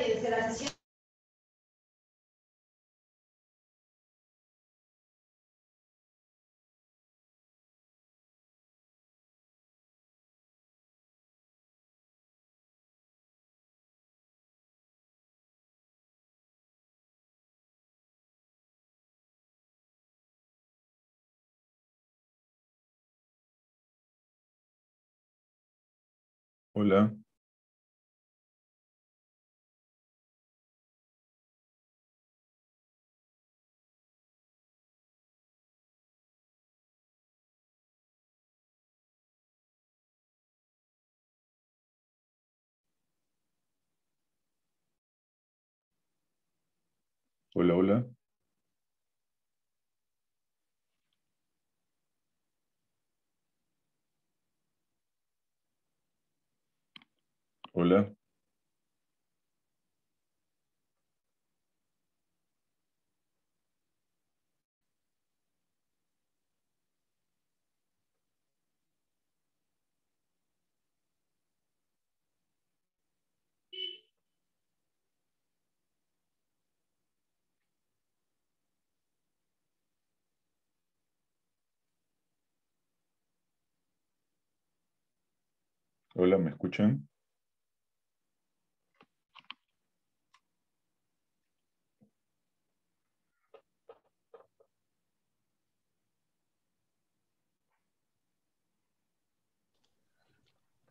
detalles de la sesión. Hola, hola, hola, hola, hola, ¿me escuchan?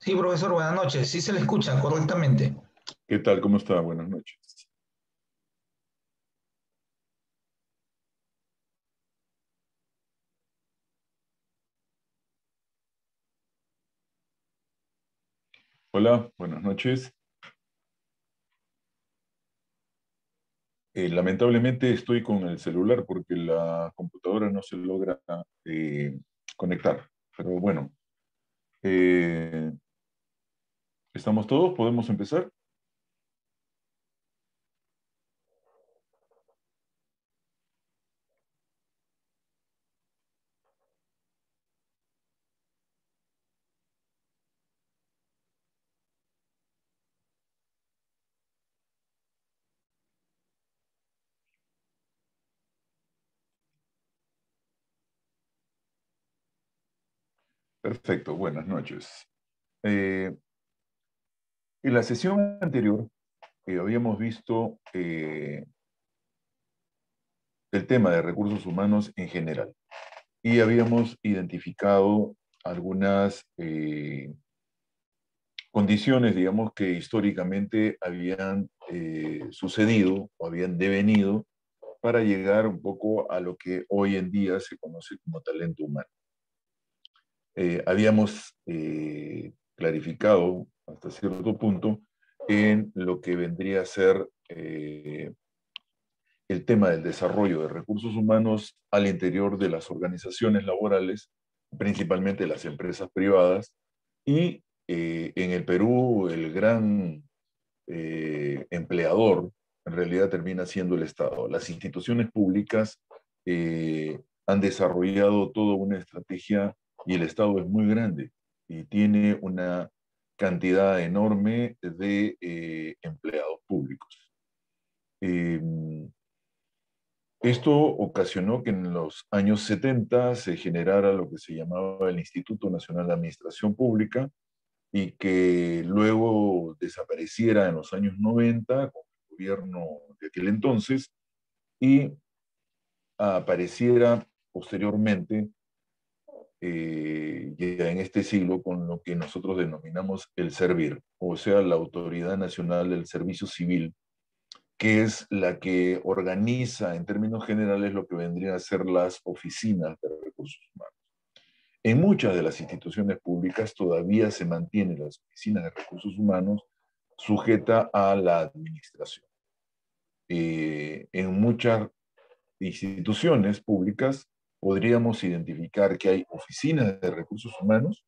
Sí, profesor, buenas noches. Sí se le escucha correctamente. ¿Qué tal? ¿Cómo está? Buenas noches. Hola, buenas noches. Lamentablemente estoy con el celular porque la computadora no se logra conectar. Pero bueno, eh, ¿estamos todos? ¿Podemos empezar? Perfecto, buenas noches. Eh, en la sesión anterior habíamos visto el tema de recursos humanos en general y habíamos identificado algunas condiciones, digamos, que históricamente habían sucedido o habían devenido para llegar un poco a lo que hoy en día se conoce como talento humano. Habíamos clarificado hasta cierto punto en lo que vendría a ser el tema del desarrollo de recursos humanos al interior de las organizaciones laborales, principalmente las empresas privadas, y en el Perú el gran empleador en realidad termina siendo el Estado. Las instituciones públicas han desarrollado toda una estrategia y el Estado es muy grande y tiene una cantidad enorme de empleados públicos. Eh, Esto ocasionó que en los años 70 se generara lo que se llamaba el Instituto Nacional de Administración Pública y que luego desapareciera en los años 90 con el gobierno de aquel entonces y apareciera posteriormente, ya en este siglo, con lo que nosotros denominamos el SERVIR, o sea, la Autoridad Nacional del Servicio Civil, que es la que organiza en términos generales lo que vendrían a ser las oficinas de recursos humanos. En muchas de las instituciones públicas todavía se mantienen las oficinas de recursos humanos sujeta a la administración. En muchas instituciones públicas podríamos identificar que hay oficinas de recursos humanos,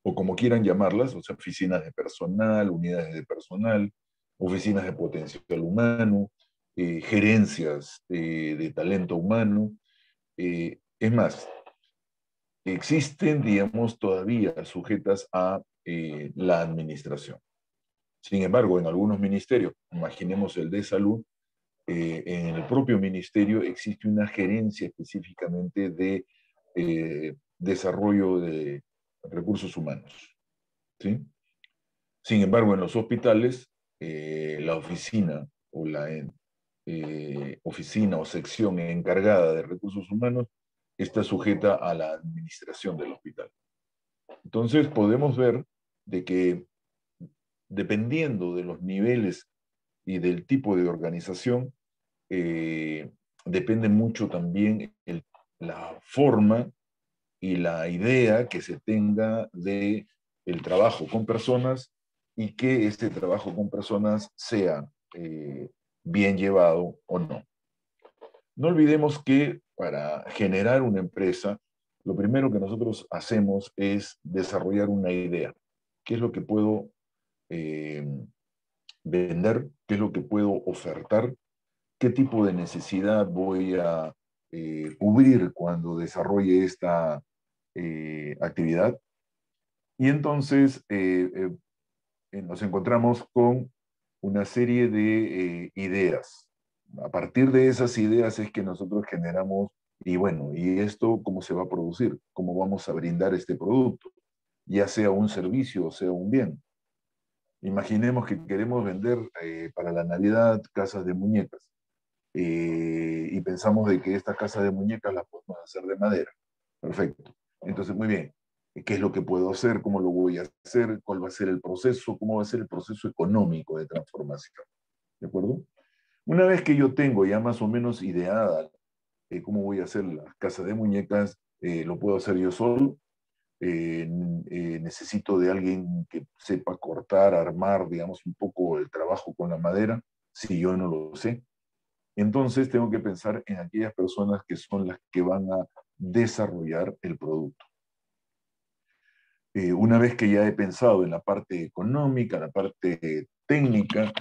o como quieran llamarlas, o sea, oficinas de personal, unidades de personal, oficinas de potencial humano, gerencias de talento humano. Es más, existen, digamos, todavía sujetas a la administración. Sin embargo, en algunos ministerios, imaginemos el de salud, en el propio ministerio existe una gerencia específicamente de desarrollo de recursos humanos, ¿sí? Sin embargo, en los hospitales, la oficina o la oficina o sección encargada de recursos humanos está sujeta a la administración del hospital. Entonces, podemos ver de que dependiendo de los niveles y del tipo de organización, eh, depende mucho también la forma y la idea que se tenga de el trabajo con personas y que este trabajo con personas sea bien llevado o no. No olvidemos que para generar una empresa, lo primero que nosotros hacemos es desarrollar una idea. ¿Qué es lo que puedo eh, vender? ¿Qué es lo que puedo ofertar? ¿Qué tipo de necesidad voy a cubrir cuando desarrolle esta actividad? Y entonces nos encontramos con una serie de ideas. A partir de esas ideas es que nosotros generamos, y bueno, ¿y esto cómo se va a producir? ¿Cómo vamos a brindar este producto? Ya sea un servicio o sea un bien. Imaginemos que queremos vender para la Navidad casas de muñecas y pensamos de que estas casas de muñecas las podemos hacer de madera. Perfecto. Entonces, muy bien. ¿Qué es lo que puedo hacer? ¿Cómo lo voy a hacer? ¿Cuál va a ser el proceso? ¿Cómo va a ser el proceso económico de transformación? ¿De acuerdo? Una vez que yo tengo ya más o menos ideada cómo voy a hacer las casas de muñecas, lo puedo hacer yo solo. Necesito de alguien que sepa cortar, armar, digamos, un poco el trabajo con la madera, si yo no lo sé. Entonces tengo que pensar en aquellas personas que son las que van a desarrollar el producto. Una vez que ya he pensado en la parte económica, la parte técnica,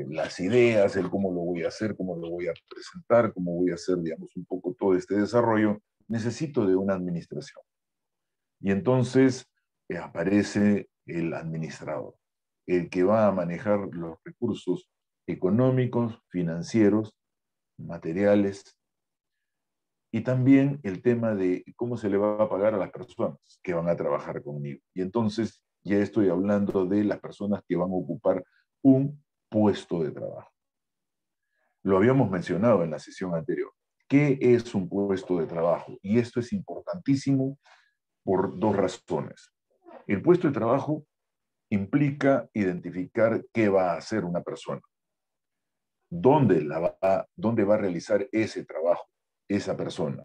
las ideas, el cómo lo voy a hacer, cómo lo voy a presentar, cómo voy a hacer, digamos, un poco todo este desarrollo, necesito de una administración. Y entonces aparece el administrador, el que va a manejar los recursos económicos, financieros, materiales, y también el tema de cómo se le va a pagar a las personas que van a trabajar conmigo. Y entonces ya estoy hablando de las personas que van a ocupar un puesto de trabajo. Lo habíamos mencionado en la sesión anterior. ¿Qué es un puesto de trabajo? Y esto es importantísimo por dos razones. El puesto de trabajo implica identificar qué va a hacer una persona, dónde va a realizar ese trabajo, esa persona.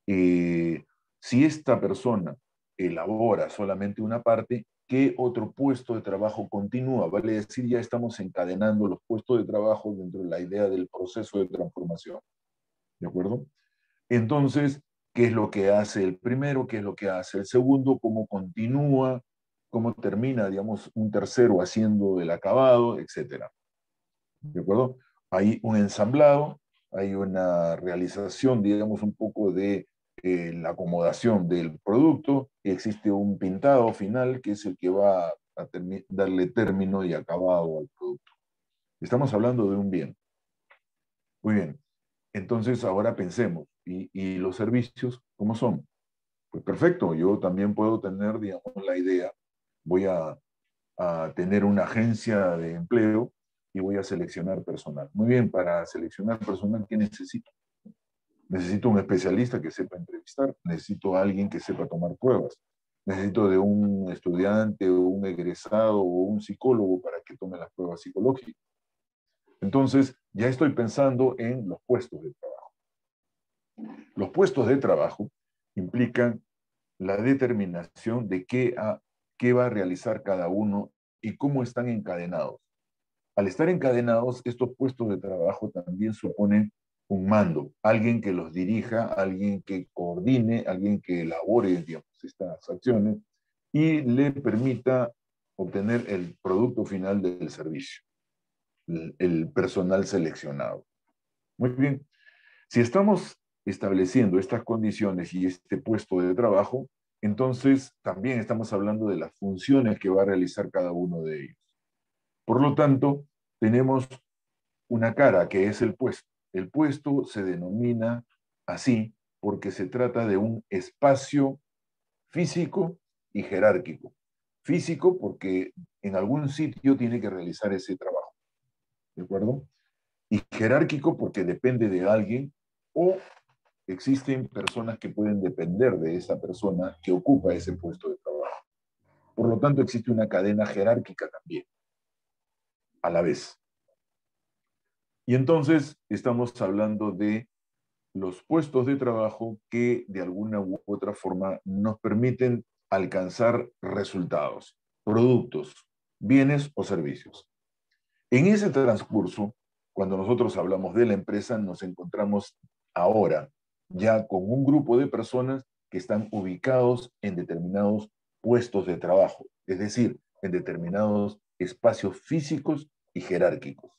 Si esta persona elabora solamente una parte, ¿qué otro puesto de trabajo continúa? Vale decir, ya estamos encadenando los puestos de trabajo dentro de la idea del proceso de transformación. ¿De acuerdo? Entonces, ¿qué es lo que hace el primero? ¿Qué es lo que hace el segundo? ¿Cómo continúa? ¿Cómo termina, digamos, un tercero haciendo el acabado, etcétera? ¿De acuerdo? Hay un ensamblado, hay una realización, digamos, un poco de la acomodación del producto, y existe un pintado final que es el que va a darle término y acabado al producto. Estamos hablando de un bien. Muy bien. Entonces, ahora pensemos, ¿y los servicios cómo son? Pues perfecto, yo también puedo tener, digamos, la idea, voy a tener una agencia de empleo y voy a seleccionar personal. Muy bien, para seleccionar personal, ¿qué necesito? Necesito un especialista que sepa entrevistar, necesito a alguien que sepa tomar pruebas, necesito de un estudiante o un egresado o un psicólogo para que tome las pruebas psicológicas. Entonces, ya estoy pensando en los puestos de trabajo. Los puestos de trabajo implican la determinación de qué va a realizar cada uno y cómo están encadenados. Al estar encadenados, estos puestos de trabajo también suponen un mando, alguien que los dirija, alguien que coordine, alguien que elabore, digamos, estas acciones y le permita obtener el producto final del servicio, el personal seleccionado. Muy bien, si estamos estableciendo estas condiciones y este puesto de trabajo, entonces también estamos hablando de las funciones que va a realizar cada uno de ellos. Por lo tanto, tenemos una cara que es el puesto. El puesto se denomina así porque se trata de un espacio físico y jerárquico. Físico porque en algún sitio tiene que realizar ese trabajo, ¿de acuerdo? Y jerárquico porque depende de alguien o existen personas que pueden depender de esa persona que ocupa ese puesto de trabajo. Por lo tanto, existe una cadena jerárquica también, a la vez. Y entonces estamos hablando de los puestos de trabajo que de alguna u otra forma nos permiten alcanzar resultados, productos, bienes o servicios. En ese transcurso, cuando nosotros hablamos de la empresa, nos encontramos ahora ya con un grupo de personas que están ubicados en determinados puestos de trabajo, es decir, en determinados espacios físicos y jerárquicos.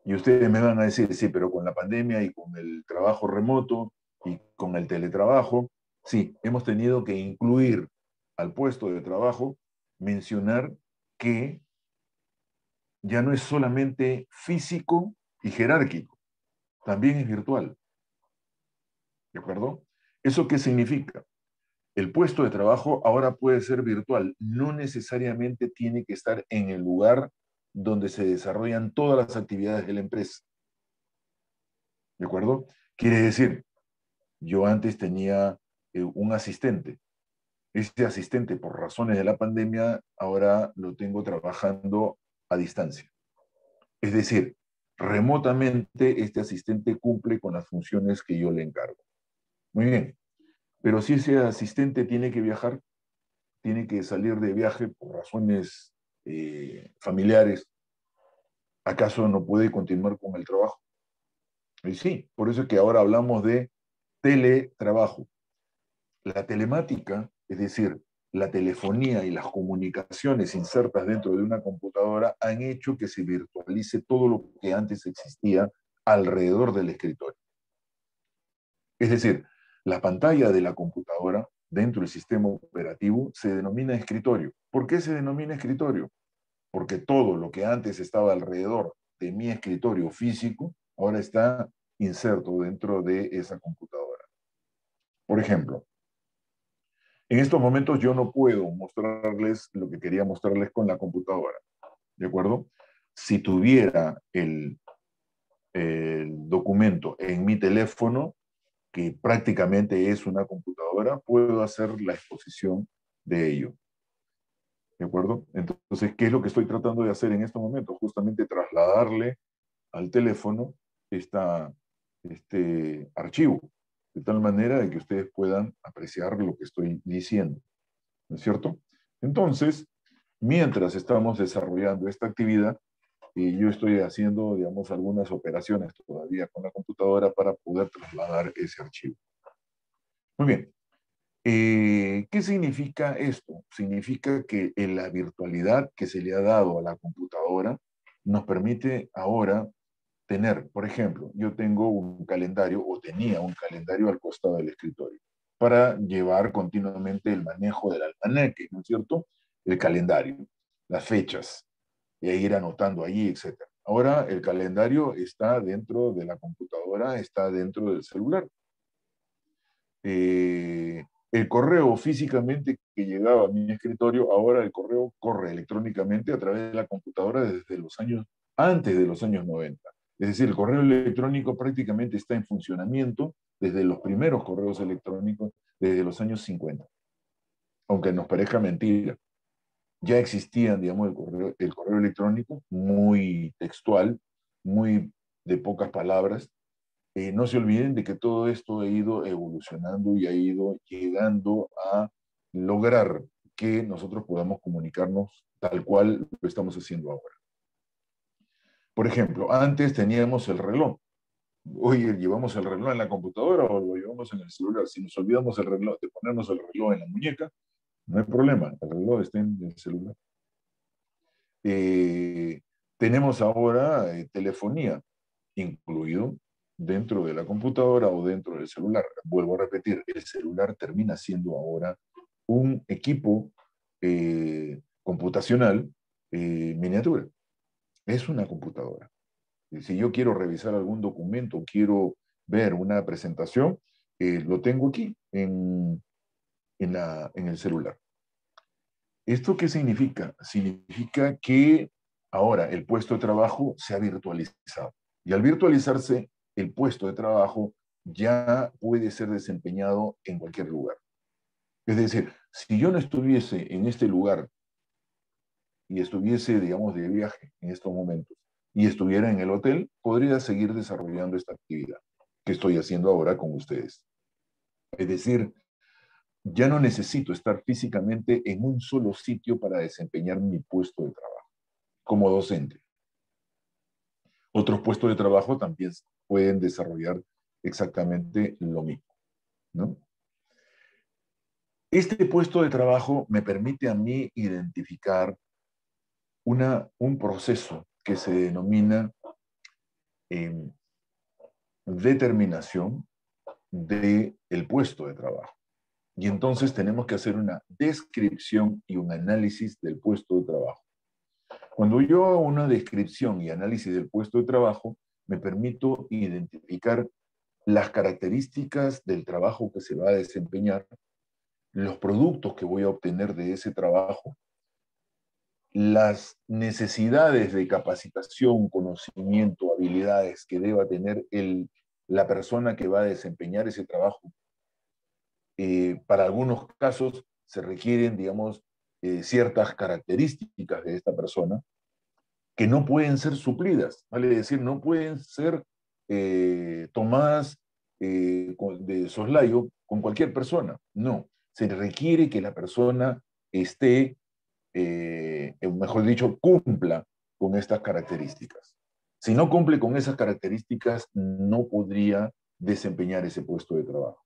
Y ustedes me van a decir, sí, pero con la pandemia y con el trabajo remoto y con el teletrabajo, sí, hemos tenido que incluir al puesto de trabajo, mencionar que ya no es solamente físico y jerárquico, también es virtual. ¿De acuerdo? ¿Eso qué significa? El puesto de trabajo ahora puede ser virtual, no necesariamente tiene que estar en el lugar donde se desarrollan todas las actividades de la empresa. ¿De acuerdo? Quiere decir, yo antes tenía un asistente. Este asistente, por razones de la pandemia, ahora lo tengo trabajando a distancia. Es decir, remotamente este asistente cumple con las funciones que yo le encargo. Muy bien, pero si ese asistente tiene que viajar, tiene que salir de viaje por razones familiares, ¿acaso no puede continuar con el trabajo? Y sí, por eso es que ahora hablamos de teletrabajo. La telemática, es decir, la telefonía y las comunicaciones insertas dentro de una computadora han hecho que se virtualice todo lo que antes existía alrededor del escritorio. Es decir, la pantalla de la computadora dentro del sistema operativo se denomina escritorio. ¿Por qué se denomina escritorio? Porque todo lo que antes estaba alrededor de mi escritorio físico ahora está inserto dentro de esa computadora. Por ejemplo, en estos momentos yo no puedo mostrarles lo que quería mostrarles con la computadora, ¿de acuerdo? Si tuviera el documento en mi teléfono, que prácticamente es una computadora, puedo hacer la exposición de ello, ¿de acuerdo? Entonces, ¿qué es lo que estoy tratando de hacer en estos momentos? Justamente trasladarle al teléfono este archivo, de tal manera de que ustedes puedan apreciar lo que estoy diciendo. ¿No es cierto? Entonces, mientras estamos desarrollando esta actividad, yo estoy haciendo, digamos, algunas operaciones todavía con la computadora para poder trasladar ese archivo. Muy bien. ¿Qué significa esto? Significa que en la virtualidad que se le ha dado a la computadora nos permite ahora tener, por ejemplo, yo tengo un calendario o tenía un calendario al costado del escritorio para llevar continuamente el manejo del almanaque, ¿no es cierto? El calendario, las fechas, y ir anotando ahí, etcétera. Ahora el calendario está dentro de la computadora, está dentro del celular. El correo físicamente que llegaba a mi escritorio, ahora el correo corre electrónicamente a través de la computadora desde los años, antes de los años 90. Es decir, el correo electrónico prácticamente está en funcionamiento desde los primeros correos electrónicos, desde los años 50. Aunque nos parezca mentira, ya existían, digamos, el correo electrónico muy textual, muy de pocas palabras. No se olviden de que todo esto ha ido evolucionando y ha ido llegando a lograr que nosotros podamos comunicarnos tal cual lo estamos haciendo ahora. Por ejemplo, antes teníamos el reloj. Oye, ¿llevamos el reloj en la computadora o lo llevamos en el celular? Si nos olvidamos el reloj, de ponernos el reloj en la muñeca, no hay problema, el reloj está en el celular. Eh, Tenemos ahora telefonía incluido dentro de la computadora o dentro del celular. Vuelvo a repetir, el celular termina siendo ahora un equipo computacional miniatura. Es una computadora. Y si yo quiero revisar algún documento, quiero ver una presentación, lo tengo aquí en el celular. ¿Esto qué significa? Significa que ahora el puesto de trabajo se ha virtualizado. Y al virtualizarse, el puesto de trabajo ya puede ser desempeñado en cualquier lugar. Es decir, si yo no estuviese en este lugar y estuviese, digamos, de viaje en estos momentos y estuviera en el hotel, podría seguir desarrollando esta actividad que estoy haciendo ahora con ustedes. Es decir, ya no necesito estar físicamente en un solo sitio para desempeñar mi puesto de trabajo como docente. Otros puestos de trabajo también pueden desarrollar exactamente lo mismo, ¿no? Este puesto de trabajo me permite a mí identificar un proceso que se denomina eh, determinación del puesto de trabajo. Y entonces tenemos que hacer una descripción y un análisis del puesto de trabajo. Cuando yo hago una descripción y análisis del puesto de trabajo, me permito identificar las características del trabajo que se va a desempeñar, los productos que voy a obtener de ese trabajo, las necesidades de capacitación, conocimiento, habilidades que deba tener la persona que va a desempeñar ese trabajo. Para algunos casos se requieren, digamos, ciertas características de esta persona que no pueden ser suplidas, vale decir, no pueden ser tomadas de soslayo con cualquier persona. No, se requiere que la persona esté, mejor dicho, cumpla con estas características. Si no cumple con esas características, no podría desempeñar ese puesto de trabajo.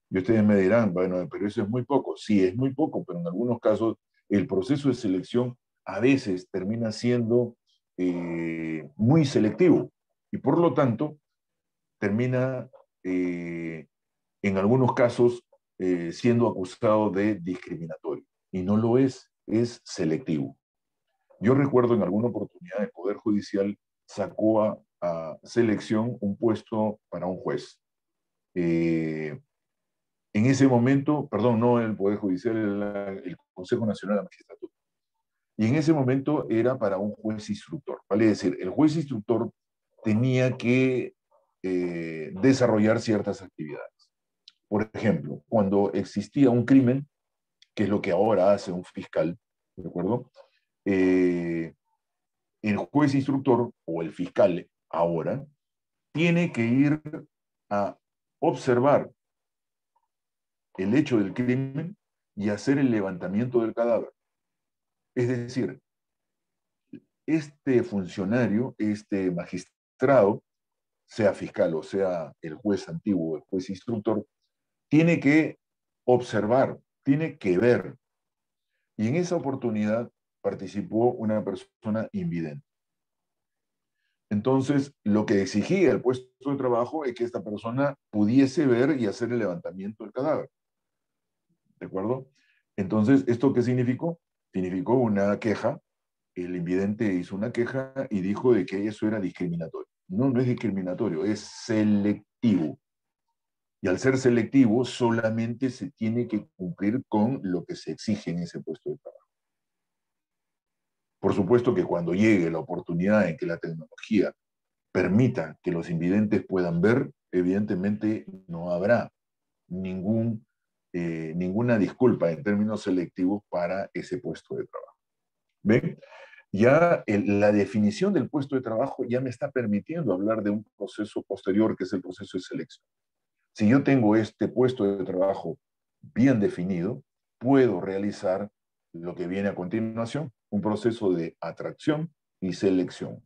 Y ustedes me dirán, bueno, pero eso es muy poco. Sí, es muy poco, pero en algunos casos el proceso de selección a veces termina siendo muy selectivo y por lo tanto termina en algunos casos siendo acusado de discriminatorio. Y no lo es selectivo. Yo recuerdo en alguna oportunidad el Poder Judicial sacó a selección un puesto para un juez. En ese momento, perdón, no el Poder Judicial, el Consejo Nacional de la Magistratura. Y en ese momento era para un juez instructor. Vale decir, el juez instructor tenía que desarrollar ciertas actividades. Por ejemplo, cuando existía un crimen, que es lo que ahora hace un fiscal, ¿de acuerdo? Eh, el juez instructor o el fiscal ahora tiene que ir a observar el hecho del crimen y hacer el levantamiento del cadáver. Es decir, este funcionario, este magistrado, sea fiscal o sea el juez antiguo o el juez instructor, tiene que observar, tiene que ver. Y en esa oportunidad participó una persona invidente. Entonces, lo que exigía el puesto de trabajo es que esta persona pudiese ver y hacer el levantamiento del cadáver. ¿De acuerdo? Entonces, ¿esto qué significó? Significó una queja. El invidente hizo una queja y dijo de que eso era discriminatorio. No, no es discriminatorio, es selectivo. Y al ser selectivo, solamente se tiene que cumplir con lo que se exige en ese puesto de trabajo. Por supuesto que cuando llegue la oportunidad en que la tecnología permita que los invidentes puedan ver, evidentemente no habrá ninguna disculpa en términos selectivos para ese puesto de trabajo. ¿Ven? Ya la definición del puesto de trabajo ya me está permitiendo hablar de un proceso posterior que es el proceso de selección. Si yo tengo este puesto de trabajo bien definido, puedo realizar lo que viene a continuación, un proceso de atracción y selección.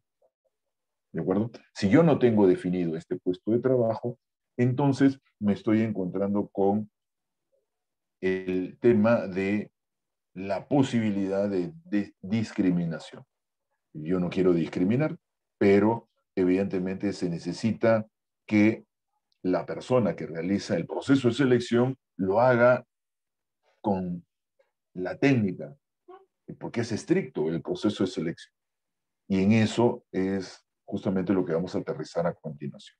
¿De acuerdo? Si yo no tengo definido este puesto de trabajo, entonces me estoy encontrando con el tema de la posibilidad de discriminación. Yo no quiero discriminar, pero evidentemente se necesita que la persona que realiza el proceso de selección lo haga con la técnica, porque es estricto el proceso de selección. Y en eso es justamente lo que vamos a aterrizar a continuación.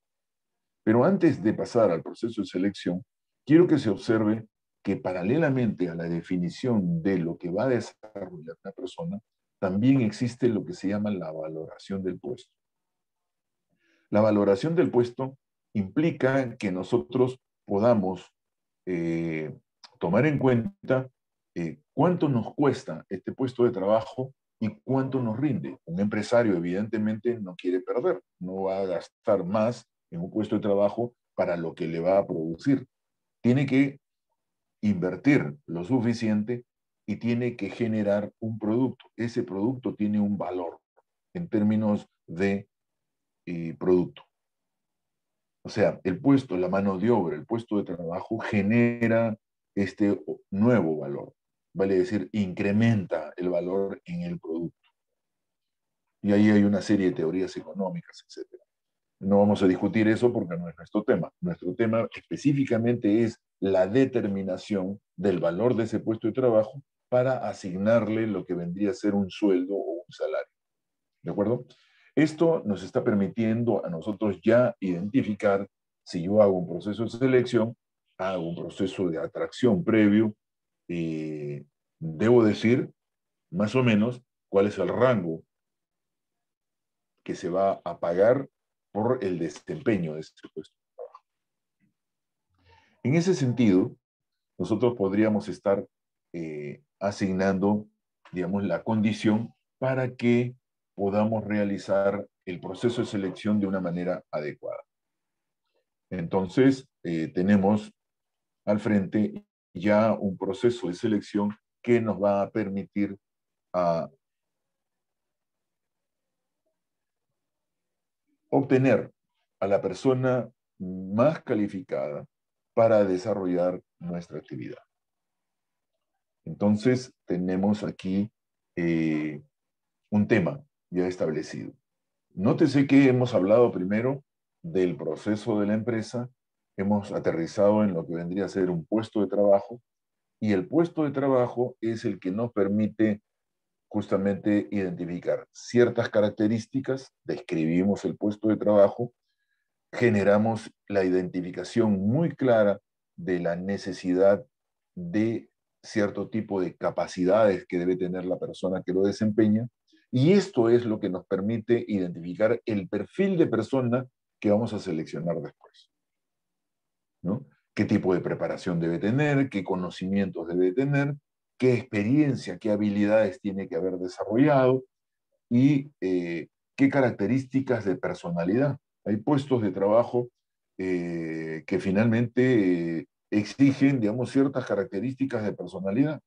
Pero antes de pasar al proceso de selección, quiero que se observe que paralelamente a la definición de lo que va a desarrollar una persona, también existe lo que se llama la valoración del puesto. La valoración del puesto implica que nosotros podamos eh, tomar en cuenta cuánto nos cuesta este puesto de trabajo y cuánto nos rinde. Un empresario evidentemente no quiere perder, no va a gastar más en un puesto de trabajo para lo que le va a producir. Tiene que invertir lo suficiente y tiene que generar un producto. Ese producto tiene un valor en términos de producto. O sea, el puesto, la mano de obra, el puesto de trabajo genera este nuevo valor. Vale decir, incrementa el valor en el producto. Y ahí hay una serie de teorías económicas, etc. No vamos a discutir eso porque no es nuestro tema. Nuestro tema específicamente es la determinación del valor de ese puesto de trabajo para asignarle lo que vendría a ser un sueldo o un salario. ¿De acuerdo? Esto nos está permitiendo a nosotros ya identificar si yo hago un proceso de selección, hago un proceso de atracción previo, debo decir más o menos cuál es el rango que se va a pagar por el desempeño de ese puesto. En ese sentido, nosotros podríamos estar asignando, digamos, la condición para que podamos realizar el proceso de selección de una manera adecuada. Entonces, tenemos al frente ya un proceso de selección que nos va a permitir obtener a la persona más calificada para desarrollar nuestra actividad. Entonces, tenemos aquí un tema ya establecido. Nótese que hemos hablado primero del proceso de la empresa, hemos aterrizado en lo que vendría a ser un puesto de trabajo, y el puesto de trabajo es el que nos permite justamente identificar ciertas características, describimos el puesto de trabajo, generamos la identificación muy clara de la necesidad de cierto tipo de capacidades que debe tener la persona que lo desempeña, y esto es lo que nos permite identificar el perfil de persona que vamos a seleccionar después, ¿no? ¿Qué tipo de preparación debe tener? ¿Qué conocimientos debe tener? ¿Qué experiencia, qué habilidades tiene que haber desarrollado? Y qué características de personalidad. Hay puestos de trabajo que finalmente exigen, digamos, ciertas características de personalidad.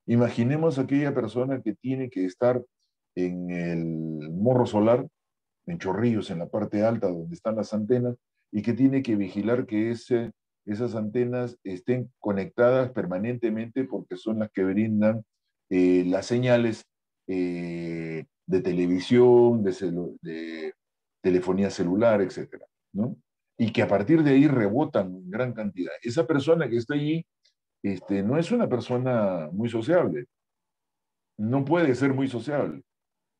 Imaginemos aquella persona que tiene que estar en el morro solar, en Chorrillos, en la parte alta donde están las antenas, y que tiene que vigilar que esas antenas estén conectadas permanentemente porque son las que brindan las señales de televisión, de telefonía celular, etcétera, ¿no? Y que a partir de ahí rebotan en gran cantidad. Esa persona que está allí no es una persona muy sociable, no puede ser muy sociable,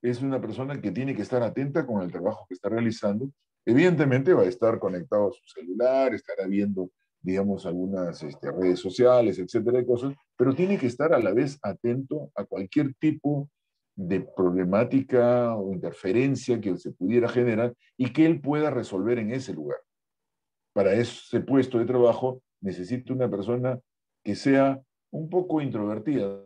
es una persona que tiene que estar atenta con el trabajo que está realizando. Evidentemente va a estar conectado a su celular, estará viendo, digamos, algunas redes sociales, etcétera, de cosas, pero tiene que estar a la vez atento a cualquier tipo de problemática o interferencia que se pudiera generar y que él pueda resolver en ese lugar. Para ese puesto de trabajo necesito una persona que sea un poco introvertida.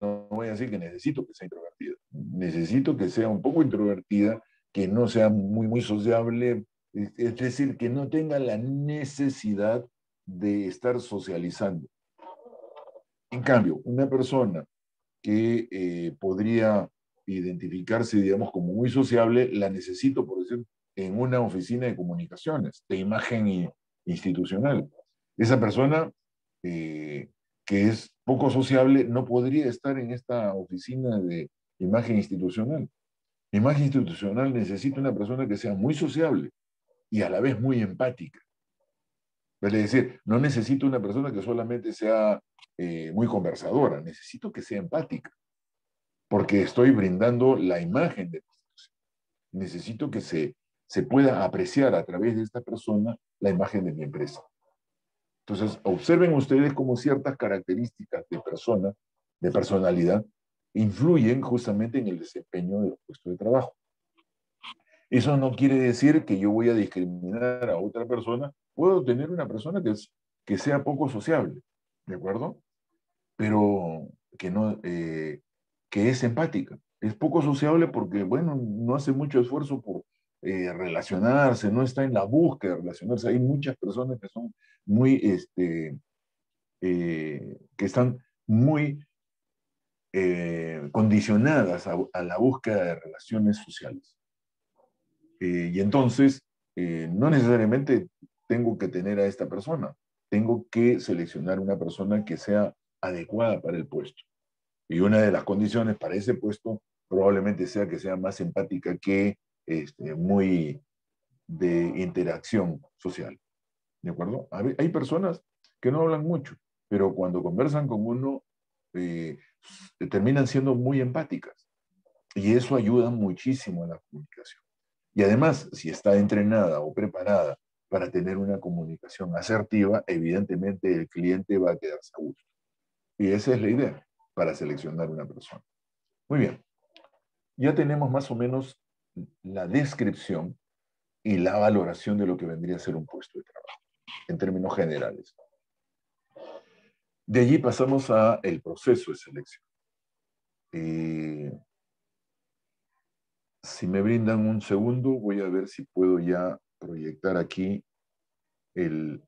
No voy a decir que necesito que sea introvertida. Necesito que sea un poco introvertida, que no sea muy sociable, es decir, que no tenga la necesidad de estar socializando. En cambio, una persona que podría identificarse, digamos, como muy sociable, la necesito, por decir, en una oficina de comunicaciones, de imagen institucional. Esa persona que es poco sociable no podría estar en esta oficina de imagen institucional. Imagen institucional necesita una persona que sea muy sociable y a la vez muy empática. Es decir, no necesito una persona que solamente sea muy conversadora, necesito que sea empática porque estoy brindando la imagen de la institución. necesito que se pueda apreciar a través de esta persona la imagen de mi empresa. Entonces, observen ustedes cómo ciertas características de persona, de personalidad, influyen justamente en el desempeño de los puestos de trabajo. Eso no quiere decir que yo voy a discriminar a otra persona. Puedo tener una persona que sea poco sociable, ¿de acuerdo? Pero que, no, que es empática. Es poco sociable porque, bueno, no hace mucho esfuerzo por relacionarse, no está en la búsqueda de relacionarse. Hay muchas personas que son muy, que están muy condicionadas a la búsqueda de relaciones sociales. Y entonces, no necesariamente tengo que tener a esta persona, tengo que seleccionar una persona que sea adecuada para el puesto. Y una de las condiciones para ese puesto probablemente sea que sea más empática que muy de interacción social. ¿De acuerdo? Hay personas que no hablan mucho, pero cuando conversan con uno, eh, terminan siendo muy empáticas. Y eso ayuda muchísimo a la comunicación. Y además, si está entrenada o preparada para tener una comunicación asertiva, evidentemente el cliente va a quedarse a gusto. Y esa es la idea para seleccionar una persona. Muy bien, ya tenemos más o menos la descripción y la valoración de lo que vendría a ser un puesto de trabajo, en términos generales. De allí pasamos a el proceso de selección. Si me brindan un segundo, voy a ver si puedo ya proyectar aquí el...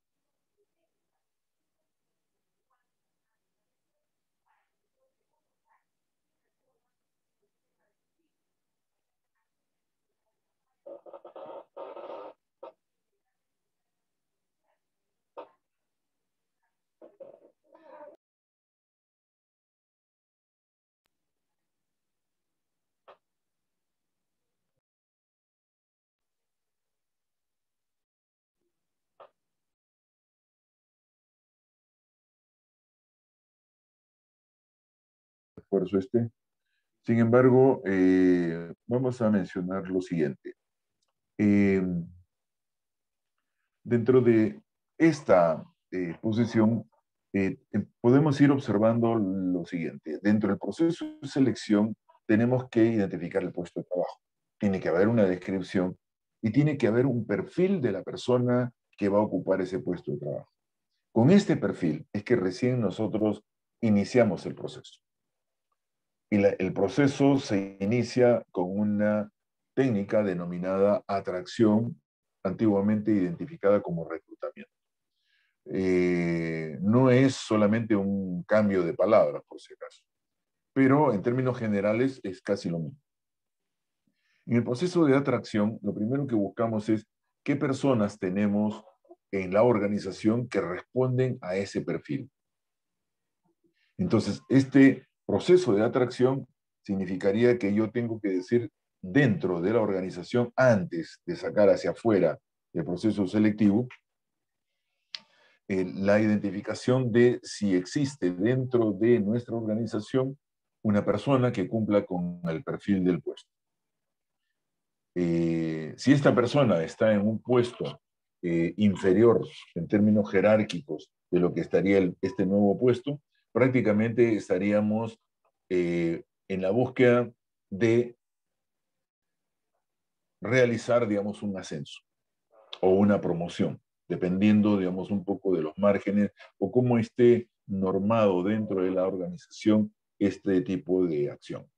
esfuerzo este. Sin embargo, vamos a mencionar lo siguiente. Eh, Dentro de esta posición, podemos ir observando lo siguiente. Dentro del proceso de selección, tenemos que identificar el puesto de trabajo. Tiene que haber una descripción y tiene que haber un perfil de la persona que va a ocupar ese puesto de trabajo. Con este perfil es que recién nosotros iniciamos el proceso. Y el proceso se inicia con una técnica denominada atracción, antiguamente identificada como reclutamiento. No es solamente un cambio de palabras, por si acaso, pero en términos generales es casi lo mismo. En el proceso de atracción, lo primero que buscamos es qué personas tenemos en la organización que responden a ese perfil. Entonces, este proceso de atracción significaría que yo tengo que decir dentro de la organización, antes de sacar hacia afuera el proceso selectivo, la identificación de si existe dentro de nuestra organización una persona que cumpla con el perfil del puesto. Si esta persona está en un puesto inferior en términos jerárquicos de lo que estaría este nuevo puesto, prácticamente estaríamos en la búsqueda de realizar, digamos, un ascenso o una promoción, dependiendo, digamos, un poco de los márgenes o cómo esté normado dentro de la organización este tipo de acción.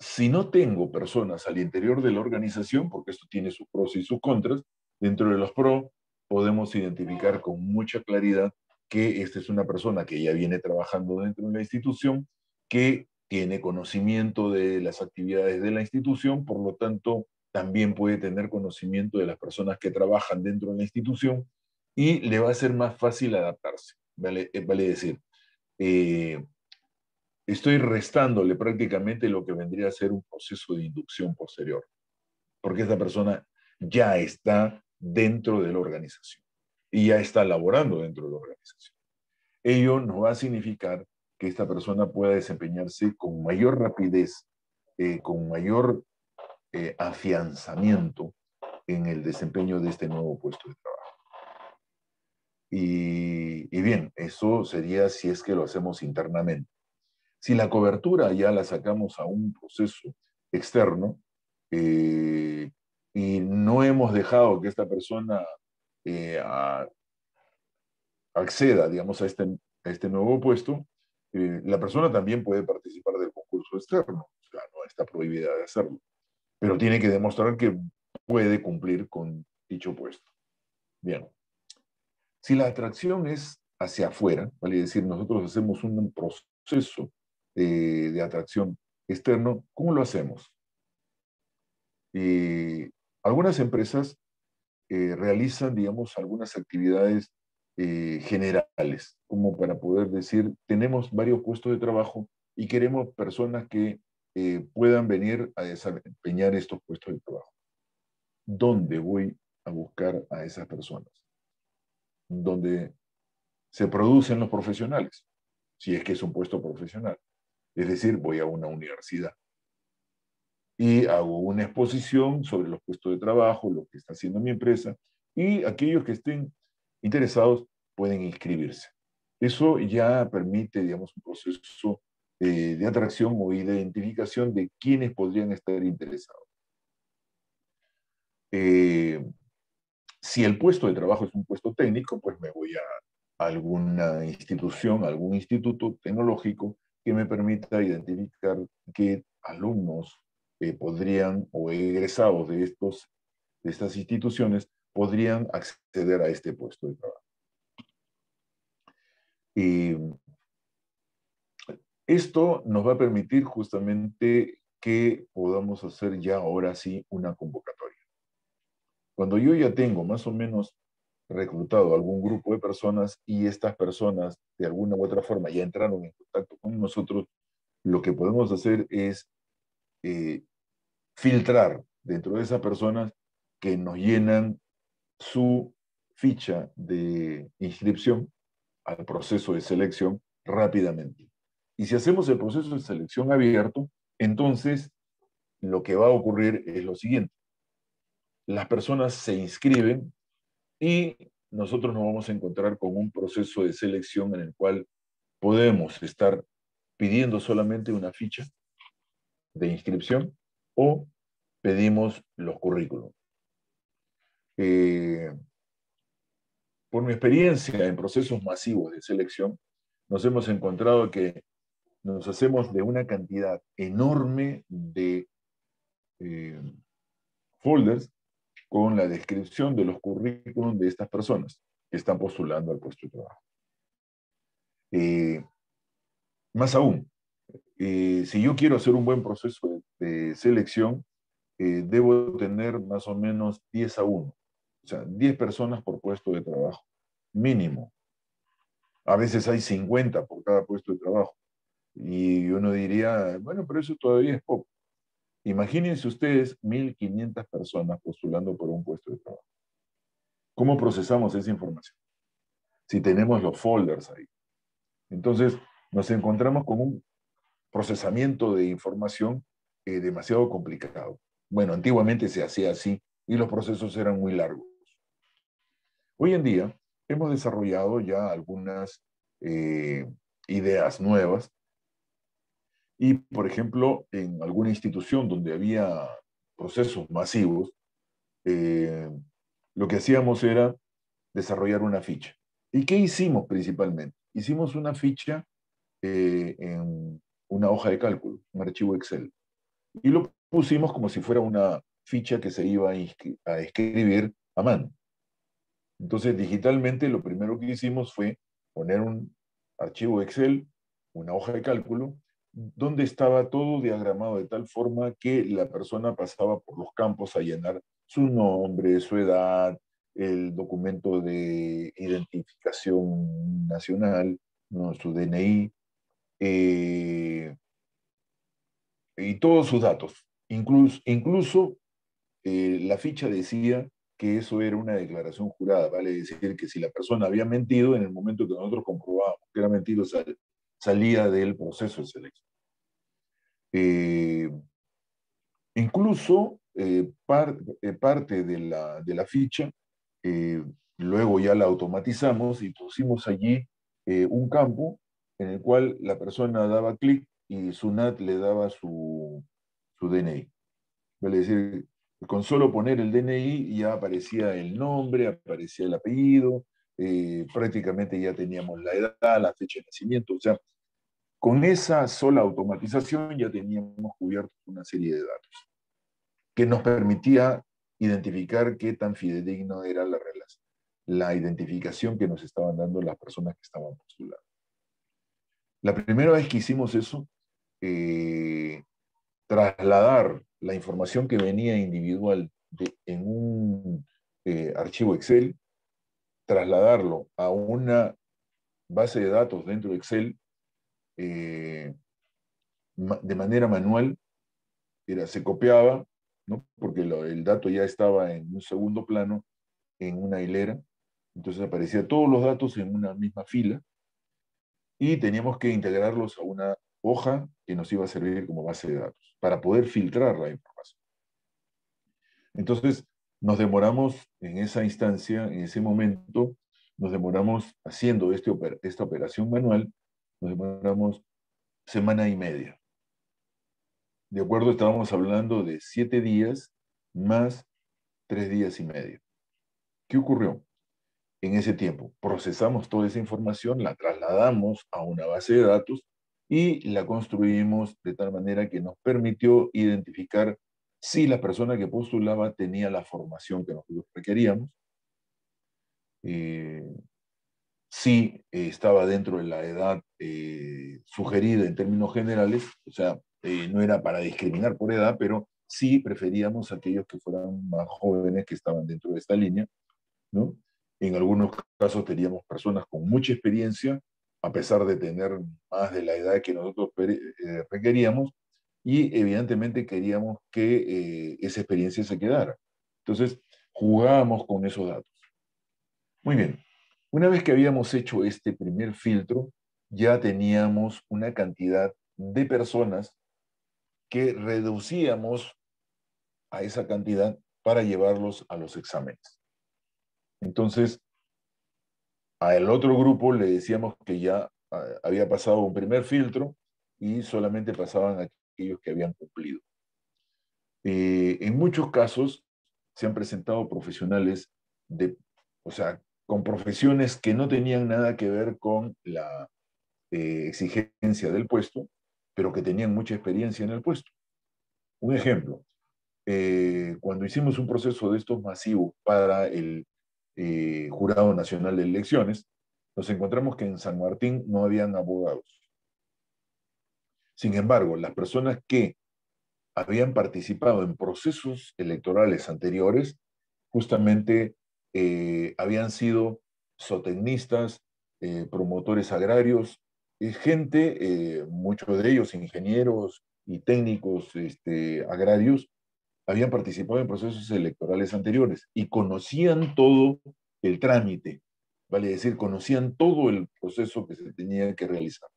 Si no tengo personas al interior de la organización, porque esto tiene sus pros y sus contras, dentro de los pros podemos identificar con mucha claridad que esta es una persona que ya viene trabajando dentro de la institución, que tiene conocimiento de las actividades de la institución, por lo tanto, también puede tener conocimiento de las personas que trabajan dentro de la institución y le va a ser más fácil adaptarse, vale decir. Eh, Estoy restándole prácticamente lo que vendría a ser un proceso de inducción posterior, porque esta persona ya está dentro de la organización y ya está laborando dentro de la organización. Ello no va a significar que esta persona pueda desempeñarse con mayor rapidez con mayor afianzamiento en el desempeño de este nuevo puesto de trabajo. Y bien, eso sería si es que lo hacemos internamente. Si la cobertura ya la sacamos a un proceso externo y no hemos dejado que esta persona acceda, digamos, a este nuevo puesto, la persona también puede participar del concurso externo. O sea, no está prohibida de hacerlo, pero tiene que demostrar que puede cumplir con dicho puesto. Bien. Si la atracción es hacia afuera, vale decir, nosotros hacemos un proceso de atracción externo, ¿cómo lo hacemos? Algunas empresas realizan, digamos, algunas actividades generales, como para poder decir, tenemos varios puestos de trabajo y queremos personas que puedan venir a desempeñar estos puestos de trabajo. ¿Dónde voy a buscar a esas personas? Donde se producen los profesionales, si es que es un puesto profesional. Es decir, voy a una universidad y hago una exposición sobre los puestos de trabajo, lo que está haciendo mi empresa, y aquellos que estén interesados pueden inscribirse. Eso ya permite, digamos, un proceso de atracción o identificación de quienes podrían estar interesados. Si el puesto de trabajo es un puesto técnico, pues me voy a alguna institución, algún instituto tecnológico que me permita identificar qué alumnos podrían, o egresados de estas instituciones, podrían acceder a este puesto de trabajo. Y esto nos va a permitir justamente que podamos hacer ya ahora sí una convocatoria. Cuando yo ya tengo más o menos reclutado algún grupo de personas y estas personas de alguna u otra forma ya entraron en contacto con nosotros, lo que podemos hacer es filtrar dentro de esas personas que nos llenan su ficha de inscripción al proceso de selección rápidamente. Y si hacemos el proceso de selección abierto, entonces lo que va a ocurrir es lo siguiente. Las personas se inscriben y nosotros nos vamos a encontrar con un proceso de selección en el cual podemos estar pidiendo solamente una ficha de inscripción o pedimos los currículos. Por mi experiencia en procesos masivos de selección, nos hemos encontrado que nos hacemos de una cantidad enorme de folders con la descripción de los currículums de estas personas que están postulando al puesto de trabajo. Más aún, si yo quiero hacer un buen proceso de selección, debo tener más o menos 10-1. O sea, 10 personas por puesto de trabajo, mínimo. A veces hay 50 por cada puesto de trabajo. Y uno diría, bueno, pero eso todavía es poco. Imagínense ustedes 1.500 personas postulando por un puesto de trabajo. ¿Cómo procesamos esa información? Si tenemos los folders ahí. Entonces, nos encontramos con un procesamiento de información demasiado complicado. Bueno, antiguamente se hacía así y los procesos eran muy largos. Hoy en día hemos desarrollado ya algunas ideas nuevas y, por ejemplo, en alguna institución donde había procesos masivos, lo que hacíamos era desarrollar una ficha. ¿Y qué hicimos principalmente? Hicimos una ficha en una hoja de cálculo, un archivo Excel. Y lo pusimos como si fuera una ficha que se iba a escribir a mano. Entonces, digitalmente, lo primero que hicimos fue poner un archivo Excel, una hoja de cálculo, donde estaba todo diagramado de tal forma que la persona pasaba por los campos a llenar su nombre, su edad, el documento de identificación nacional, ¿no? Su DNI, y todos sus datos. Incluso la ficha decía que eso era una declaración jurada, vale decir que si la persona había mentido, en el momento que nosotros comprobábamos que era mentido, salía del proceso de selección. incluso parte de la ficha, eh, luego ya la automatizamos y pusimos allí un campo en el cual la persona daba clic y SUNAT le daba su DNI. Es decir, con solo poner el DNI ya aparecía el nombre, aparecía el apellido, prácticamente ya teníamos la edad, la fecha de nacimiento, o sea, con esa sola automatización ya teníamos cubierto una serie de datos que nos permitía identificar qué tan fidedigno era la identificación que nos estaban dando las personas que estaban postulando. La primera vez que hicimos eso, trasladar la información que venía individual en un archivo Excel, trasladarlo a una base de datos dentro de Excel eh, de manera manual, se copiaba, ¿no? Porque el dato ya estaba en un segundo plano, en una hilera, entonces aparecían todos los datos en una misma fila y teníamos que integrarlos a una hoja que nos iba a servir como base de datos para poder filtrar la información. Entonces, nos demoramos en esa instancia, en ese momento, nos demoramos haciendo esta operación manual, nos demoramos semana y media. De acuerdo, estábamos hablando de 7 días más 3 días y medio. ¿Qué ocurrió? En ese tiempo procesamos toda esa información, la trasladamos a una base de datos y la construimos de tal manera que nos permitió identificar si la persona que postulaba tenía la formación que nosotros requeríamos, si estaba dentro de la edad sugerida en términos generales, o sea, no era para discriminar por edad, pero sí preferíamos aquellos que fueran más jóvenes que estaban dentro de esta línea, ¿no? En algunos casos teníamos personas con mucha experiencia, a pesar de tener más de la edad que nosotros requeríamos, y evidentemente queríamos que esa experiencia se quedara. Entonces, jugábamos con esos datos. Muy bien. Una vez que habíamos hecho este primer filtro, ya teníamos una cantidad de personas que reducíamos a esa cantidad para llevarlos a los exámenes. Entonces, al otro grupo le decíamos que ya había pasado un primer filtro y solamente pasaban aquellos que habían cumplido. En muchos casos se han presentado profesionales o sea, con profesiones que no tenían nada que ver con la exigencia del puesto, pero que tenían mucha experiencia en el puesto. Un ejemplo, cuando hicimos un proceso de estos masivos para el Jurado Nacional de Elecciones, nos encontramos que en San Martín no habían abogados. Sin embargo, las personas que habían participado en procesos electorales anteriores, justamente habían sido zootecnistas, promotores agrarios, gente, muchos de ellos ingenieros y técnicos agrarios, habían participado en procesos electorales anteriores y conocían todo el trámite, vale decir, conocían todo el proceso que se tenía que realizar.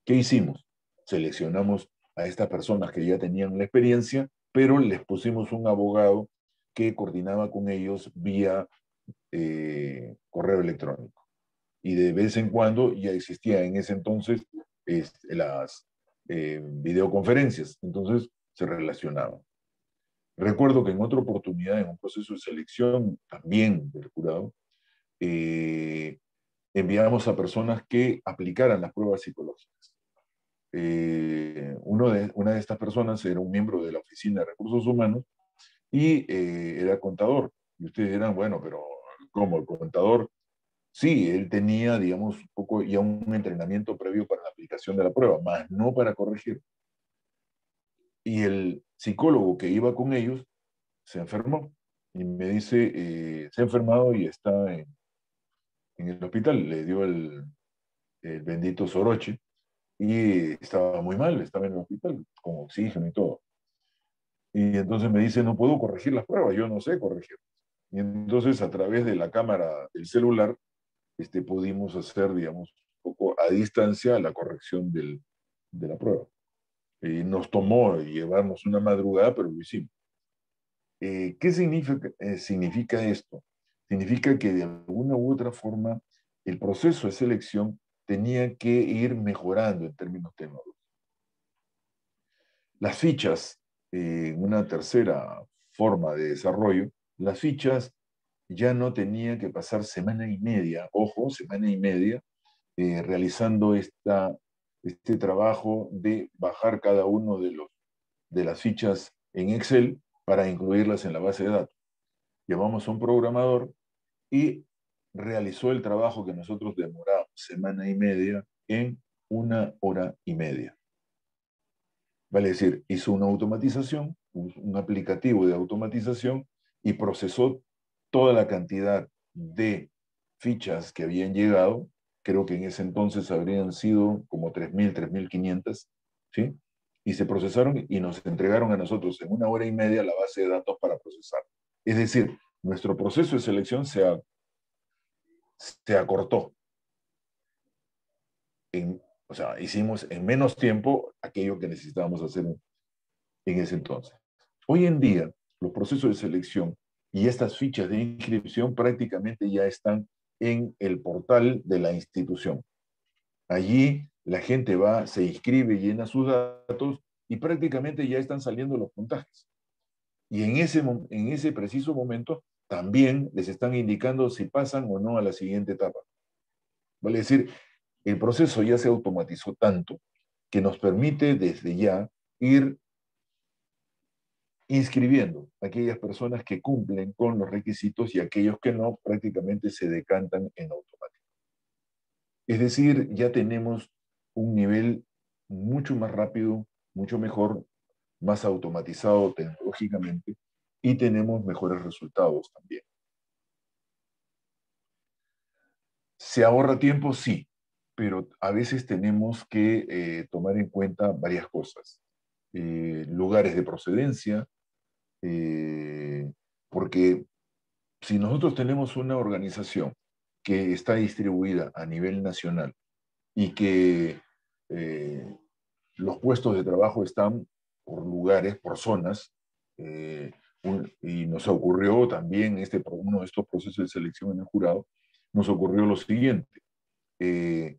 ¿Qué hicimos? Seleccionamos a estas personas que ya tenían la experiencia, pero les pusimos un abogado que coordinaba con ellos vía correo electrónico. Y de vez en cuando ya existía en ese entonces las videoconferencias, entonces se relacionaban. Recuerdo que en otra oportunidad, en un proceso de selección también del jurado, enviamos a personas que aplicaran las pruebas psicológicas. Una de estas personas era un miembro de la Oficina de Recursos Humanos y era contador. Y ustedes dirán, bueno, pero ¿cómo el contador? Sí, él tenía, digamos, un poco ya un entrenamiento previo para la aplicación de la prueba, más no para corregir. Y el psicólogo que iba con ellos se enfermó y me dice, se ha enfermado y está en el hospital. Le dio el bendito soroche y estaba muy mal, estaba en el hospital con oxígeno y todo. Y entonces me dice, no puedo corregir las pruebas, yo no sé corregir. Y entonces a través de la cámara del celular pudimos hacer, digamos, un poco a distancia la corrección de la prueba. Nos tomó llevarnos una madrugada, pero lo hicimos. ¿Qué significa esto? Significa que de alguna u otra forma el proceso de selección tenía que ir mejorando en términos tecnológicos. Las fichas, una tercera forma de desarrollo, las fichas ya no tenían que pasar semana y media, ojo, semana y media, realizando este trabajo de bajar cada uno de las fichas en Excel para incluirlas en la base de datos. Llamamos a un programador y realizó el trabajo que nosotros demorábamos semana y media en 1 hora y media. Vale decir, hizo una automatización, un aplicativo de automatización y procesó toda la cantidad de fichas que habían llegado. Creo que en ese entonces habrían sido como 3.000, 3.500, ¿sí? Y se procesaron y nos entregaron a nosotros en 1 hora y media la base de datos para procesar. Es decir, nuestro proceso de selección se acortó. O sea, hicimos en menos tiempo aquello que necesitábamos hacer en ese entonces. Hoy en día, los procesos de selección y estas fichas de inscripción prácticamente ya están en el portal de la institución. Allí la gente va, se inscribe, llena sus datos y prácticamente ya están saliendo los puntajes. Y en ese preciso momento también les están indicando si pasan o no a la siguiente etapa. Vale decir, el proceso ya se automatizó tanto que nos permite desde ya ir inscribiendo a aquellas personas que cumplen con los requisitos y aquellos que no, prácticamente se decantan en automático. Es decir, ya tenemos un nivel mucho más rápido, mucho mejor, más automatizado tecnológicamente y tenemos mejores resultados también. ¿Se ahorra tiempo? Sí, pero a veces tenemos que tomar en cuenta varias cosas. Lugares de procedencia, eh, porque si nosotros tenemos una organización que está distribuida a nivel nacional y que eh, los puestos de trabajo están por lugares, por zonas, y nos ocurrió también uno de estos procesos de selección en el jurado, nos ocurrió lo siguiente. Eh,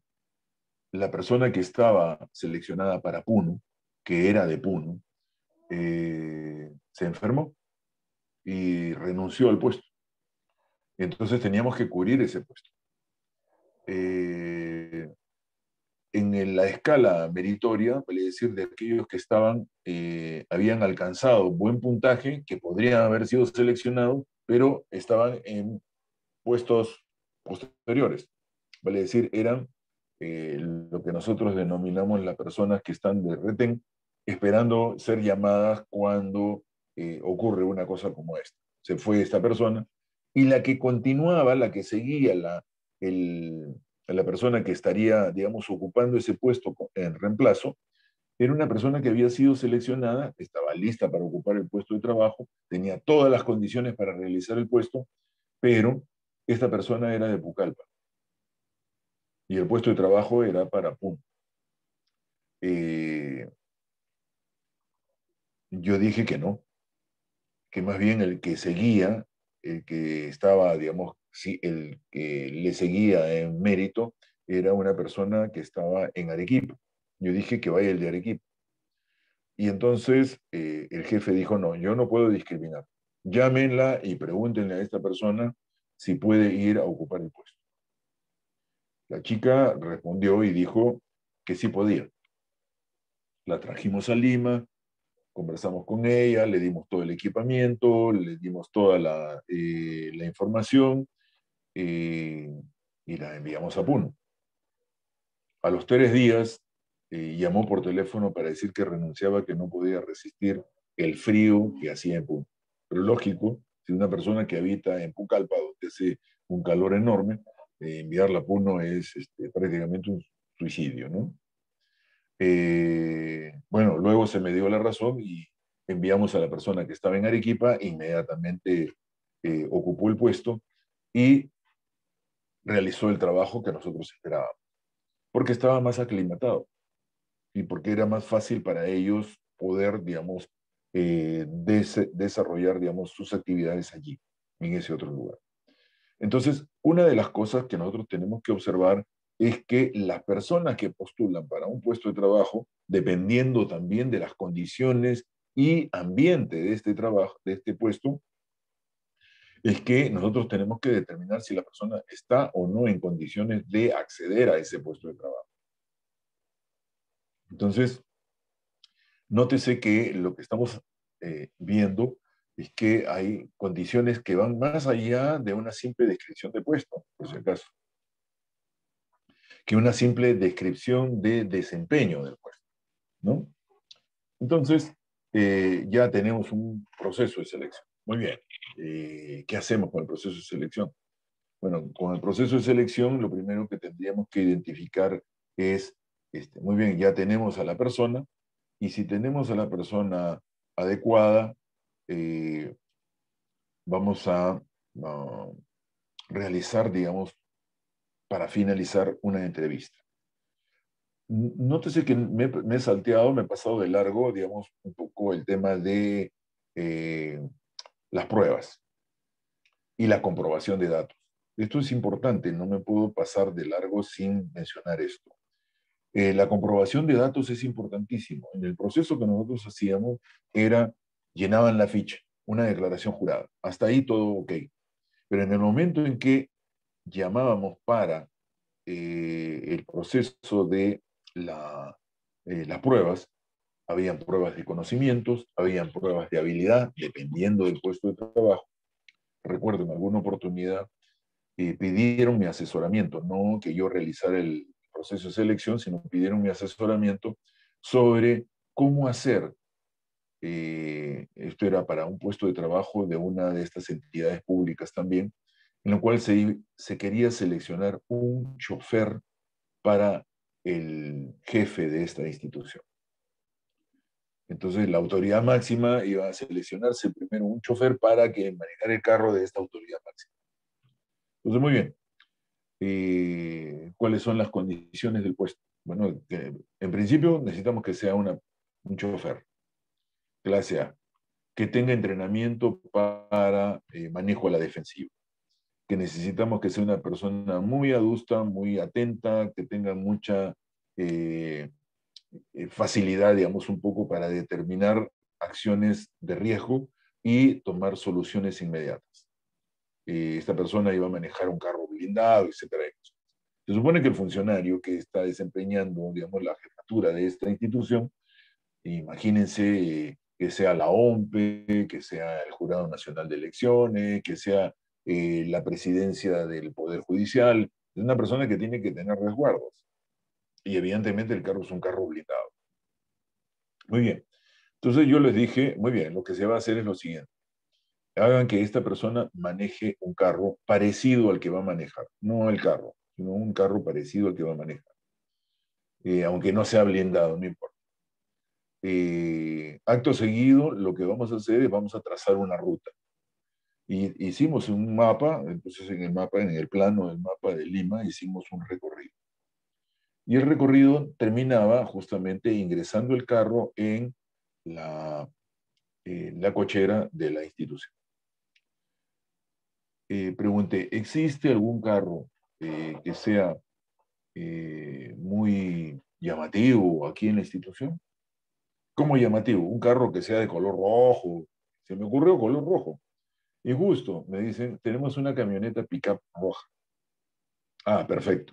la persona que estaba seleccionada para Puno, que era de Puno, se enfermó y renunció al puesto. Entonces teníamos que cubrir ese puesto. Eh, la escala meritoria, vale decir, de aquellos que habían alcanzado buen puntaje, que podrían haber sido seleccionados, pero estaban en puestos posteriores. Vale decir, eran lo que nosotros denominamos las personas que están de retén, esperando ser llamadas cuando ocurre una cosa como esta. Se fue esta persona y la que continuaba, la que seguía la persona que estaría, digamos, ocupando ese puesto en reemplazo, era una persona que había sido seleccionada, estaba lista para ocupar el puesto de trabajo, tenía todas las condiciones para realizar el puesto, pero esta persona era de Pucallpa y el puesto de trabajo era para Puno. Eh, yo dije que no, que más bien el que seguía, el que estaba, digamos, sí, el que le seguía en mérito, era una persona que estaba en Arequipa. Yo dije que vaya el de Arequipa. Y entonces el jefe dijo, no, yo no puedo discriminar. Llámenla y pregúntenle a esta persona si puede ir a ocupar el puesto. La chica respondió y dijo que sí podía. La trajimos a Lima, conversamos con ella, le dimos todo el equipamiento, le dimos toda la información eh, y la enviamos a Puno. A los 3 días llamó por teléfono para decir que renunciaba, que no podía resistir el frío que hacía en Puno. Pero lógico, si una persona que habita en Pucallpa, donde hace un calor enorme, enviarla a Puno es prácticamente un suicidio, ¿no? Bueno, luego se me dio la razón y enviamos a la persona que estaba en Arequipa, inmediatamente ocupó el puesto y realizó el trabajo que nosotros esperábamos, porque estaba más aclimatado. y porque era más fácil para ellos poder, digamos, desarrollar, digamos, sus actividades allí, en ese otro lugar. Entonces, una de las cosas que nosotros tenemos que observar es que las personas que postulan para un puesto de trabajo, dependiendo también de las condiciones y ambiente de este trabajo, de este puesto, es que nosotros tenemos que determinar si la persona está o no en condiciones de acceder a ese puesto de trabajo. Entonces, nótese que lo que estamos viendo es que hay condiciones que van más allá de una simple descripción de puesto, por si acaso, que una simple descripción de desempeño del puesto, ¿no? Entonces, ya tenemos un proceso de selección. Muy bien. ¿Qué hacemos con el proceso de selección? Bueno, con el proceso de selección, lo primero que tendríamos que identificar es, muy bien, ya tenemos a la persona, y si tenemos a la persona adecuada, eh, vamos a realizar, digamos, para finalizar una entrevista. Nótese que me he salteado, me he pasado de largo, digamos, un poco el tema de eh, las pruebas y la comprobación de datos. Esto es importante, no me puedo pasar de largo sin mencionar esto. La comprobación de datos es importantísimo. En el proceso que nosotros hacíamos era, llenaban la ficha, una declaración jurada. Hasta ahí todo ok. Pero en el momento en que llamábamos para el proceso de las pruebas, habían pruebas de conocimientos, habían pruebas de habilidad, dependiendo del puesto de trabajo. Recuerdo en alguna oportunidad pidieron mi asesoramiento, no que yo realizara el proceso de selección, sino pidieron mi asesoramiento sobre cómo hacer, esto era para un puesto de trabajo de una de estas entidades públicas también, en lo cual se quería seleccionar un chofer para el jefe de esta institución. Entonces, la autoridad máxima iba a seleccionarse primero un chofer para que manejara el carro de esta autoridad máxima. Entonces, muy bien. ¿Cuáles son las condiciones del puesto? Bueno, en principio necesitamos que sea un chofer, clase A, que tenga entrenamiento para manejo a la defensiva, que necesitamos que sea una persona muy adusta, muy atenta, que tenga mucha eh, facilidad, digamos, un poco para determinar acciones de riesgo y tomar soluciones inmediatas. Esta persona iba a manejar un carro blindado, etcétera. Se supone que el funcionario que está desempeñando, digamos, la jefatura de esta institución, imagínense que sea la OMPE, que sea el Jurado Nacional de Elecciones, que sea la presidencia del Poder Judicial, es una persona que tiene que tener resguardos. Y evidentemente el carro es un carro blindado. Muy bien. Entonces yo les dije, muy bien, lo que se va a hacer es lo siguiente. Hagan que esta persona maneje un carro parecido al que va a manejar. No el carro, sino un carro parecido al que va a manejar. Aunque no sea blindado, no importa. Acto seguido, lo que vamos a hacer es vamos a trazar una ruta. Y hicimos un mapa, entonces en el mapa, en el plano del mapa de Lima, hicimos un recorrido. Y el recorrido terminaba justamente ingresando el carro en la, la cochera de la institución. Pregunté, ¿existe algún carro que sea muy llamativo aquí en la institución? ¿Cómo llamativo? Un carro que sea de color rojo. Se me ocurrió color rojo. Y justo, me dicen, tenemos una camioneta pickup roja. Ah, perfecto.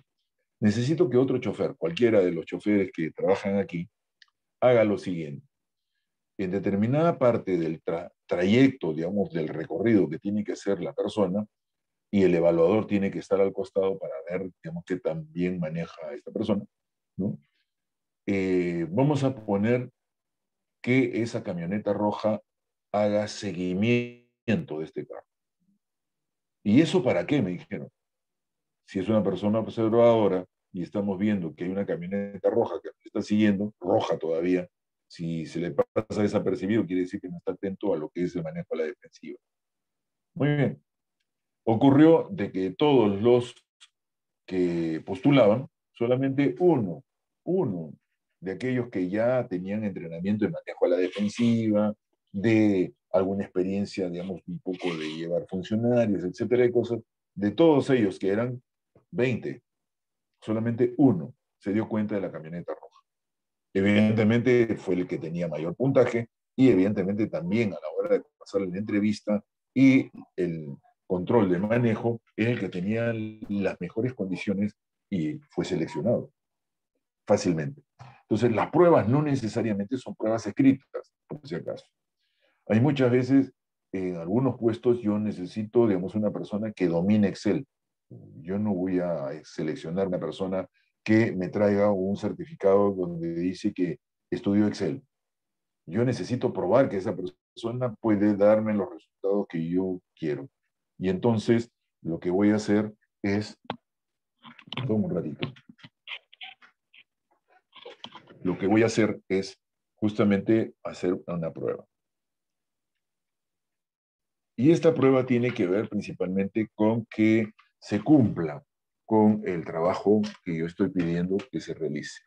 Necesito que otro chofer, cualquiera de los choferes que trabajan aquí, haga lo siguiente. En determinada parte del trayecto, digamos, del recorrido que tiene que hacer la persona, y el evaluador tiene que estar al costado para ver, digamos, que también maneja a esta persona, ¿no? Vamos a poner que esa camioneta roja haga seguimiento de este carro. ¿Y eso para qué? Me dijeron. Si es una persona observadora y estamos viendo que hay una camioneta roja que está siguiendo, roja todavía, si se le pasa desapercibido, quiere decir que no está atento a lo que es el manejo a la defensiva. Muy bien. Ocurrió de que todos los que postulaban, solamente uno de aquellos que ya tenían entrenamiento de manejo a la defensiva, de alguna experiencia, digamos, un poco de llevar funcionarios, etcétera, de cosas, de todos ellos, que eran 20, solamente uno se dio cuenta de la camioneta roja. Evidentemente fue el que tenía mayor puntaje y evidentemente también a la hora de pasar la entrevista y el control de manejo era el que tenía las mejores condiciones y fue seleccionado fácilmente. Entonces, las pruebas no necesariamente son pruebas escritas, por si acaso. Hay muchas veces, en algunos puestos, yo necesito, digamos, una persona que domine Excel. Yo no voy a seleccionar una persona que me traiga un certificado donde dice que estudió Excel. Yo necesito probar que esa persona puede darme los resultados que yo quiero. Y entonces, lo que voy a hacer es, toma un ratito, lo que voy a hacer es justamente hacer una prueba. Y esta prueba tiene que ver principalmente con que se cumpla con el trabajo que yo estoy pidiendo que se realice.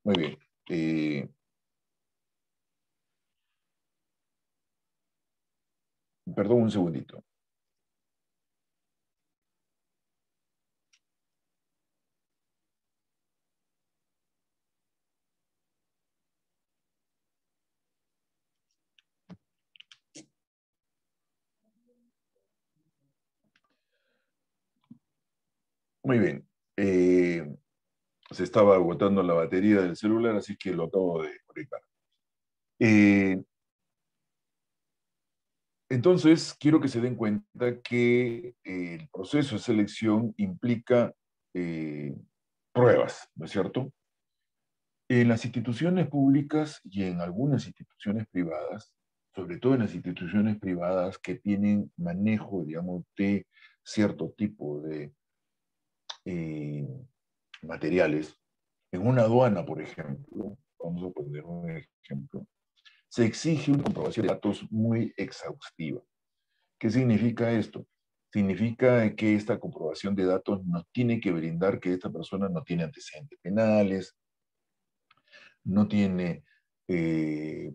Muy bien. Perdón un segundito. Muy bien. Se estaba agotando la batería del celular, así que lo acabo de conectar. Entonces, quiero que se den cuenta que el proceso de selección implica pruebas, ¿no es cierto? En las instituciones públicas y en algunas instituciones privadas, sobre todo en las instituciones privadas que tienen manejo, digamos, de cierto tipo de eh, materiales, en una aduana, por ejemplo, vamos a poner un ejemplo, se exige una comprobación de datos muy exhaustiva. ¿Qué significa esto? Significa que esta comprobación de datos nos tiene que brindar que esta persona no tiene antecedentes penales, no tiene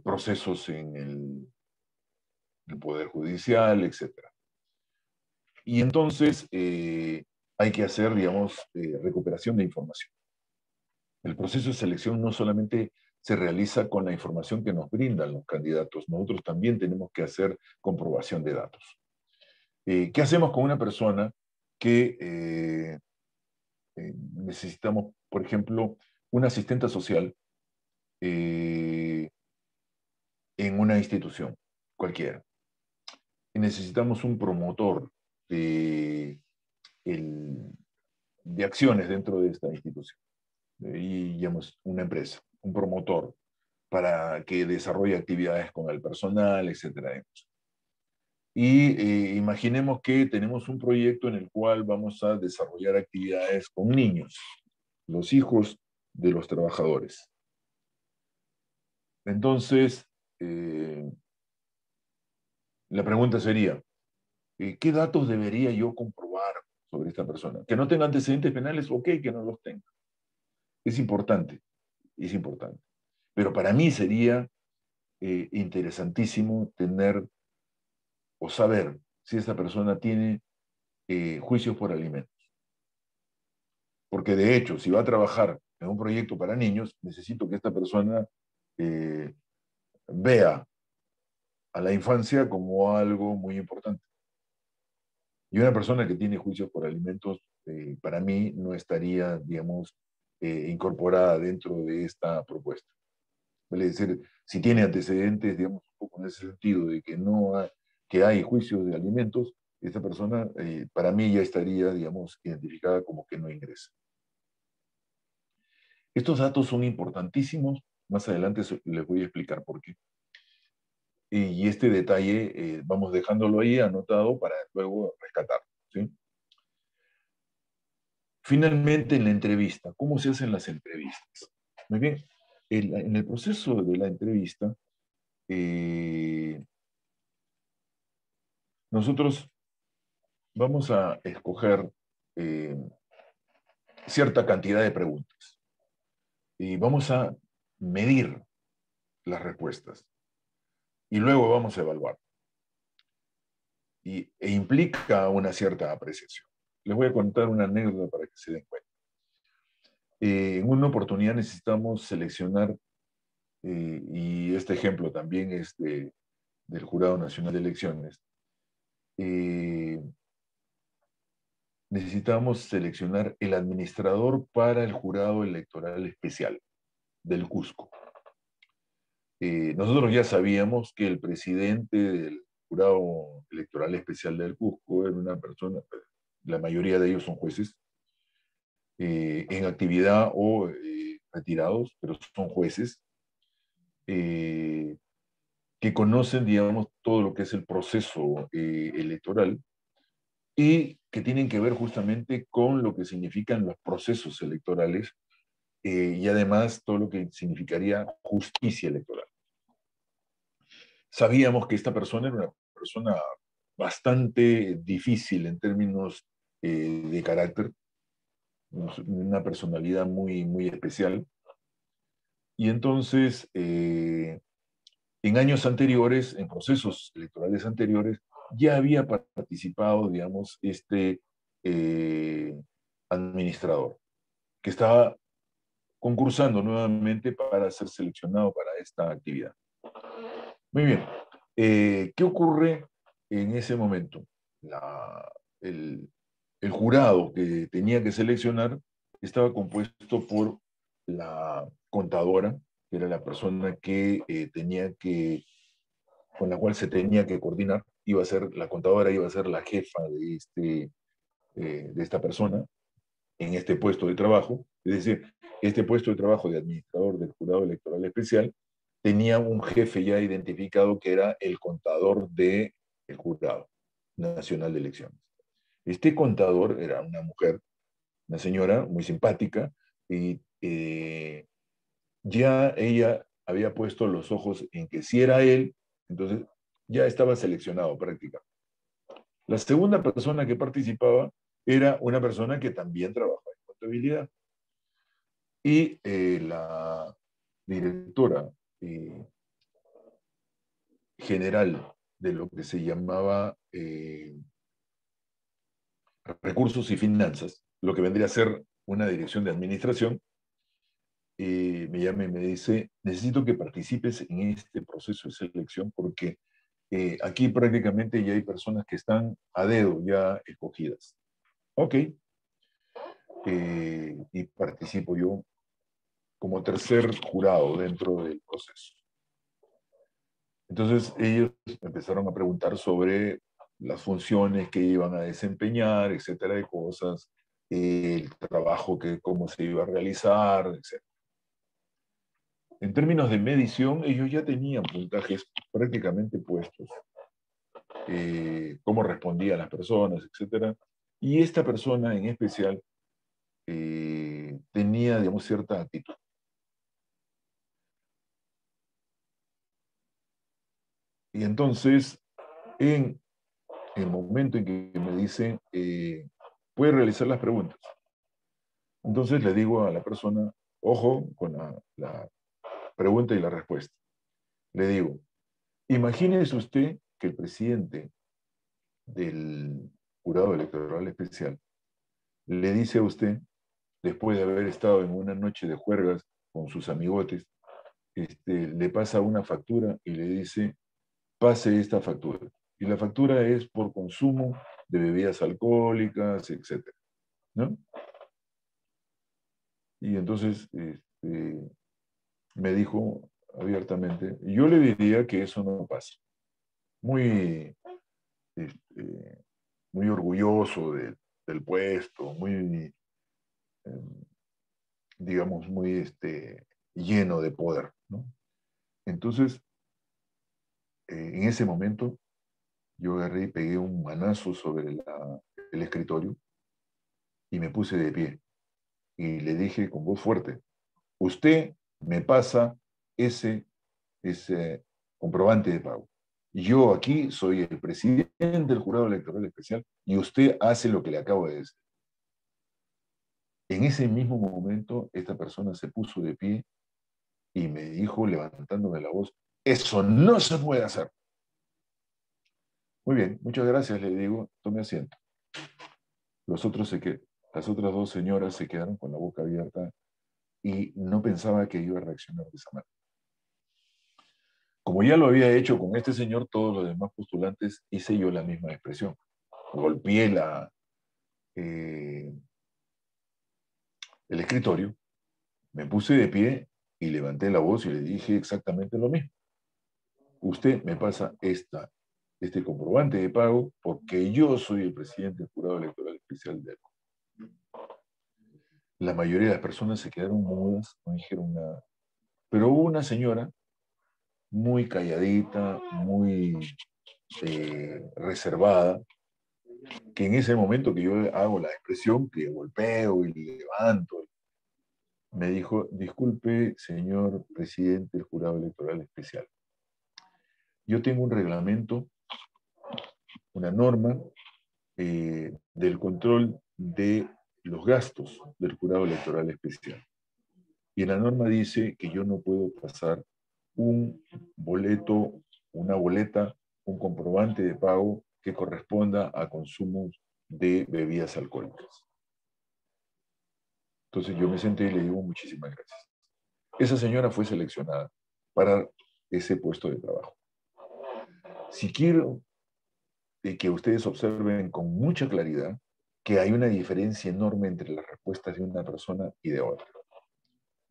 procesos en el Poder Judicial, etcétera. Y entonces hay que hacer, digamos, recuperación de información. El proceso de selección no solamente se realiza con la información que nos brindan los candidatos, nosotros también tenemos que hacer comprobación de datos. ¿Qué hacemos con una persona que necesitamos, por ejemplo, un asistente social en una institución cualquiera? Y necesitamos un promotor de, el, de acciones dentro de esta institución. Y digamos, una empresa, un promotor para que desarrolle actividades con el personal, etcétera. Y imaginemos que tenemos un proyecto en el cual vamos a desarrollar actividades con niños, los hijos de los trabajadores. Entonces, la pregunta sería, ¿qué datos debería yo comprobar sobre esta persona? Que no tenga antecedentes penales, ok, que no los tenga. Es importante, es importante. Pero para mí sería interesantísimo tener o saber si esta persona tiene juicios por alimentos. Porque de hecho, si va a trabajar en un proyecto para niños, necesito que esta persona eh, vea a la infancia como algo muy importante. Y una persona que tiene juicios por alimentos, para mí, no estaría, digamos, incorporada dentro de esta propuesta. Es decir, si tiene antecedentes, digamos, un poco en ese sentido de que no hay, que hay juicios de alimentos, esta persona, para mí, ya estaría, digamos, identificada como que no ingresa. Estos datos son importantísimos. Más adelante les voy a explicar por qué. Y este detalle vamos dejándolo ahí anotado para luego rescatarlo, ¿sí? Finalmente, en la entrevista, ¿cómo se hacen las entrevistas? Muy bien, en el proceso de la entrevista, eh, nosotros vamos a escoger cierta cantidad de preguntas y vamos a medir las respuestas y luego vamos a evaluar. E implica una cierta apreciación. Les voy a contar una anécdota para que se den cuenta. En una oportunidad necesitamos seleccionar, y este ejemplo también es del Jurado Nacional de Elecciones, necesitamos seleccionar el administrador para el Jurado Electoral Especial del Cusco. Nosotros ya sabíamos que el presidente del Jurado Electoral Especial del Cusco era una persona, la mayoría de ellos son jueces, en actividad o retirados, pero son jueces, que conocen, digamos, todo lo que es el proceso electoral y que tienen que ver justamente con lo que significan los procesos electorales y además todo lo que significaría justicia electoral. Sabíamos que esta persona era una persona bastante difícil en términos de carácter, una personalidad muy, muy especial. Y entonces, en años anteriores, en procesos electorales anteriores, ya había participado, digamos, este administrador, que estaba concursando nuevamente para ser seleccionado para esta actividad. Muy bien. ¿Qué ocurre en ese momento? El, el jurado que tenía que seleccionar estaba compuesto por la contadora, que era la persona que con la cual se tenía que coordinar. La contadora iba a ser la jefa de esta persona en este puesto de trabajo. Es decir, este puesto de trabajo de administrador del jurado electoral especial tenía un jefe ya identificado que era el contador del Jurado Nacional de Elecciones. Este contador era una mujer, una señora muy simpática, y ya ella había puesto los ojos en que si era él, entonces ya estaba seleccionado prácticamente. La segunda persona que participaba era una persona que también trabajaba en contabilidad. Y la directora general de lo que se llamaba recursos y finanzas, lo que vendría a ser una dirección de administración, me llama y me dice, necesito que participes en este proceso de selección porque aquí prácticamente ya hay personas que están a dedo ya escogidas. Ok. Y participo yo como tercer jurado dentro del proceso. Entonces ellos empezaron a preguntar sobre las funciones que iban a desempeñar, etcétera, de cosas, el trabajo, cómo se iba a realizar, etcétera. En términos de medición, ellos ya tenían puntajes prácticamente puestos, cómo respondían las personas, etcétera. Y esta persona en especial tenía, digamos, cierta actitud. Y entonces, en el momento en que me dice, puede realizar las preguntas. Entonces le digo a la persona, ojo con la pregunta y la respuesta. Le digo, imagínese usted que el presidente del Jurado Electoral Especial le dice a usted, después de haber estado en una noche de juergas con sus amigotes, le pasa una factura y le dice, pase esta factura. Y la factura es por consumo de bebidas alcohólicas, etcétera, ¿no? Y entonces me dijo abiertamente, yo le diría que eso no pasa. Muy, muy orgulloso del puesto, muy, digamos, muy lleno de poder, ¿no? Entonces, en ese momento, yo agarré y pegué un manazo sobre el escritorio y me puse de pie. Y le dije con voz fuerte, usted me pasa ese comprobante de pago. Yo aquí soy el presidente del Jurado Electoral Especial y usted hace lo que le acabo de decir. En ese mismo momento, esta persona se puso de pie y me dijo, levantándome la voz, eso no se puede hacer. Muy bien, muchas gracias, le digo, tome asiento. Las otras dos señoras se quedaron con la boca abierta y no pensaba que iba a reaccionar de esa manera. Como ya lo había hecho con este señor, todos los demás postulantes, hice yo la misma expresión. Golpeé eh, el escritorio, me puse de pie y levanté la voz y le dije exactamente lo mismo. Usted me pasa este comprobante de pago porque yo soy el presidente del jurado electoral especial de ALCO. La mayoría de las personas se quedaron mudas, no dijeron nada. Pero hubo una señora muy calladita, muy reservada, que en ese momento que yo hago la expresión, que golpeo y levanto, me dijo, disculpe, señor presidente del jurado electoral especial. Yo tengo un reglamento, una norma del control de los gastos del jurado electoral especial. Y la norma dice que yo no puedo pasar un boleto, una boleta, un comprobante de pago que corresponda a consumos de bebidas alcohólicas. Entonces yo me senté y le digo muchísimas gracias. Esa señora fue seleccionada para ese puesto de trabajo. Si quiero que ustedes observen con mucha claridad que hay una diferencia enorme entre las respuestas de una persona y de otra.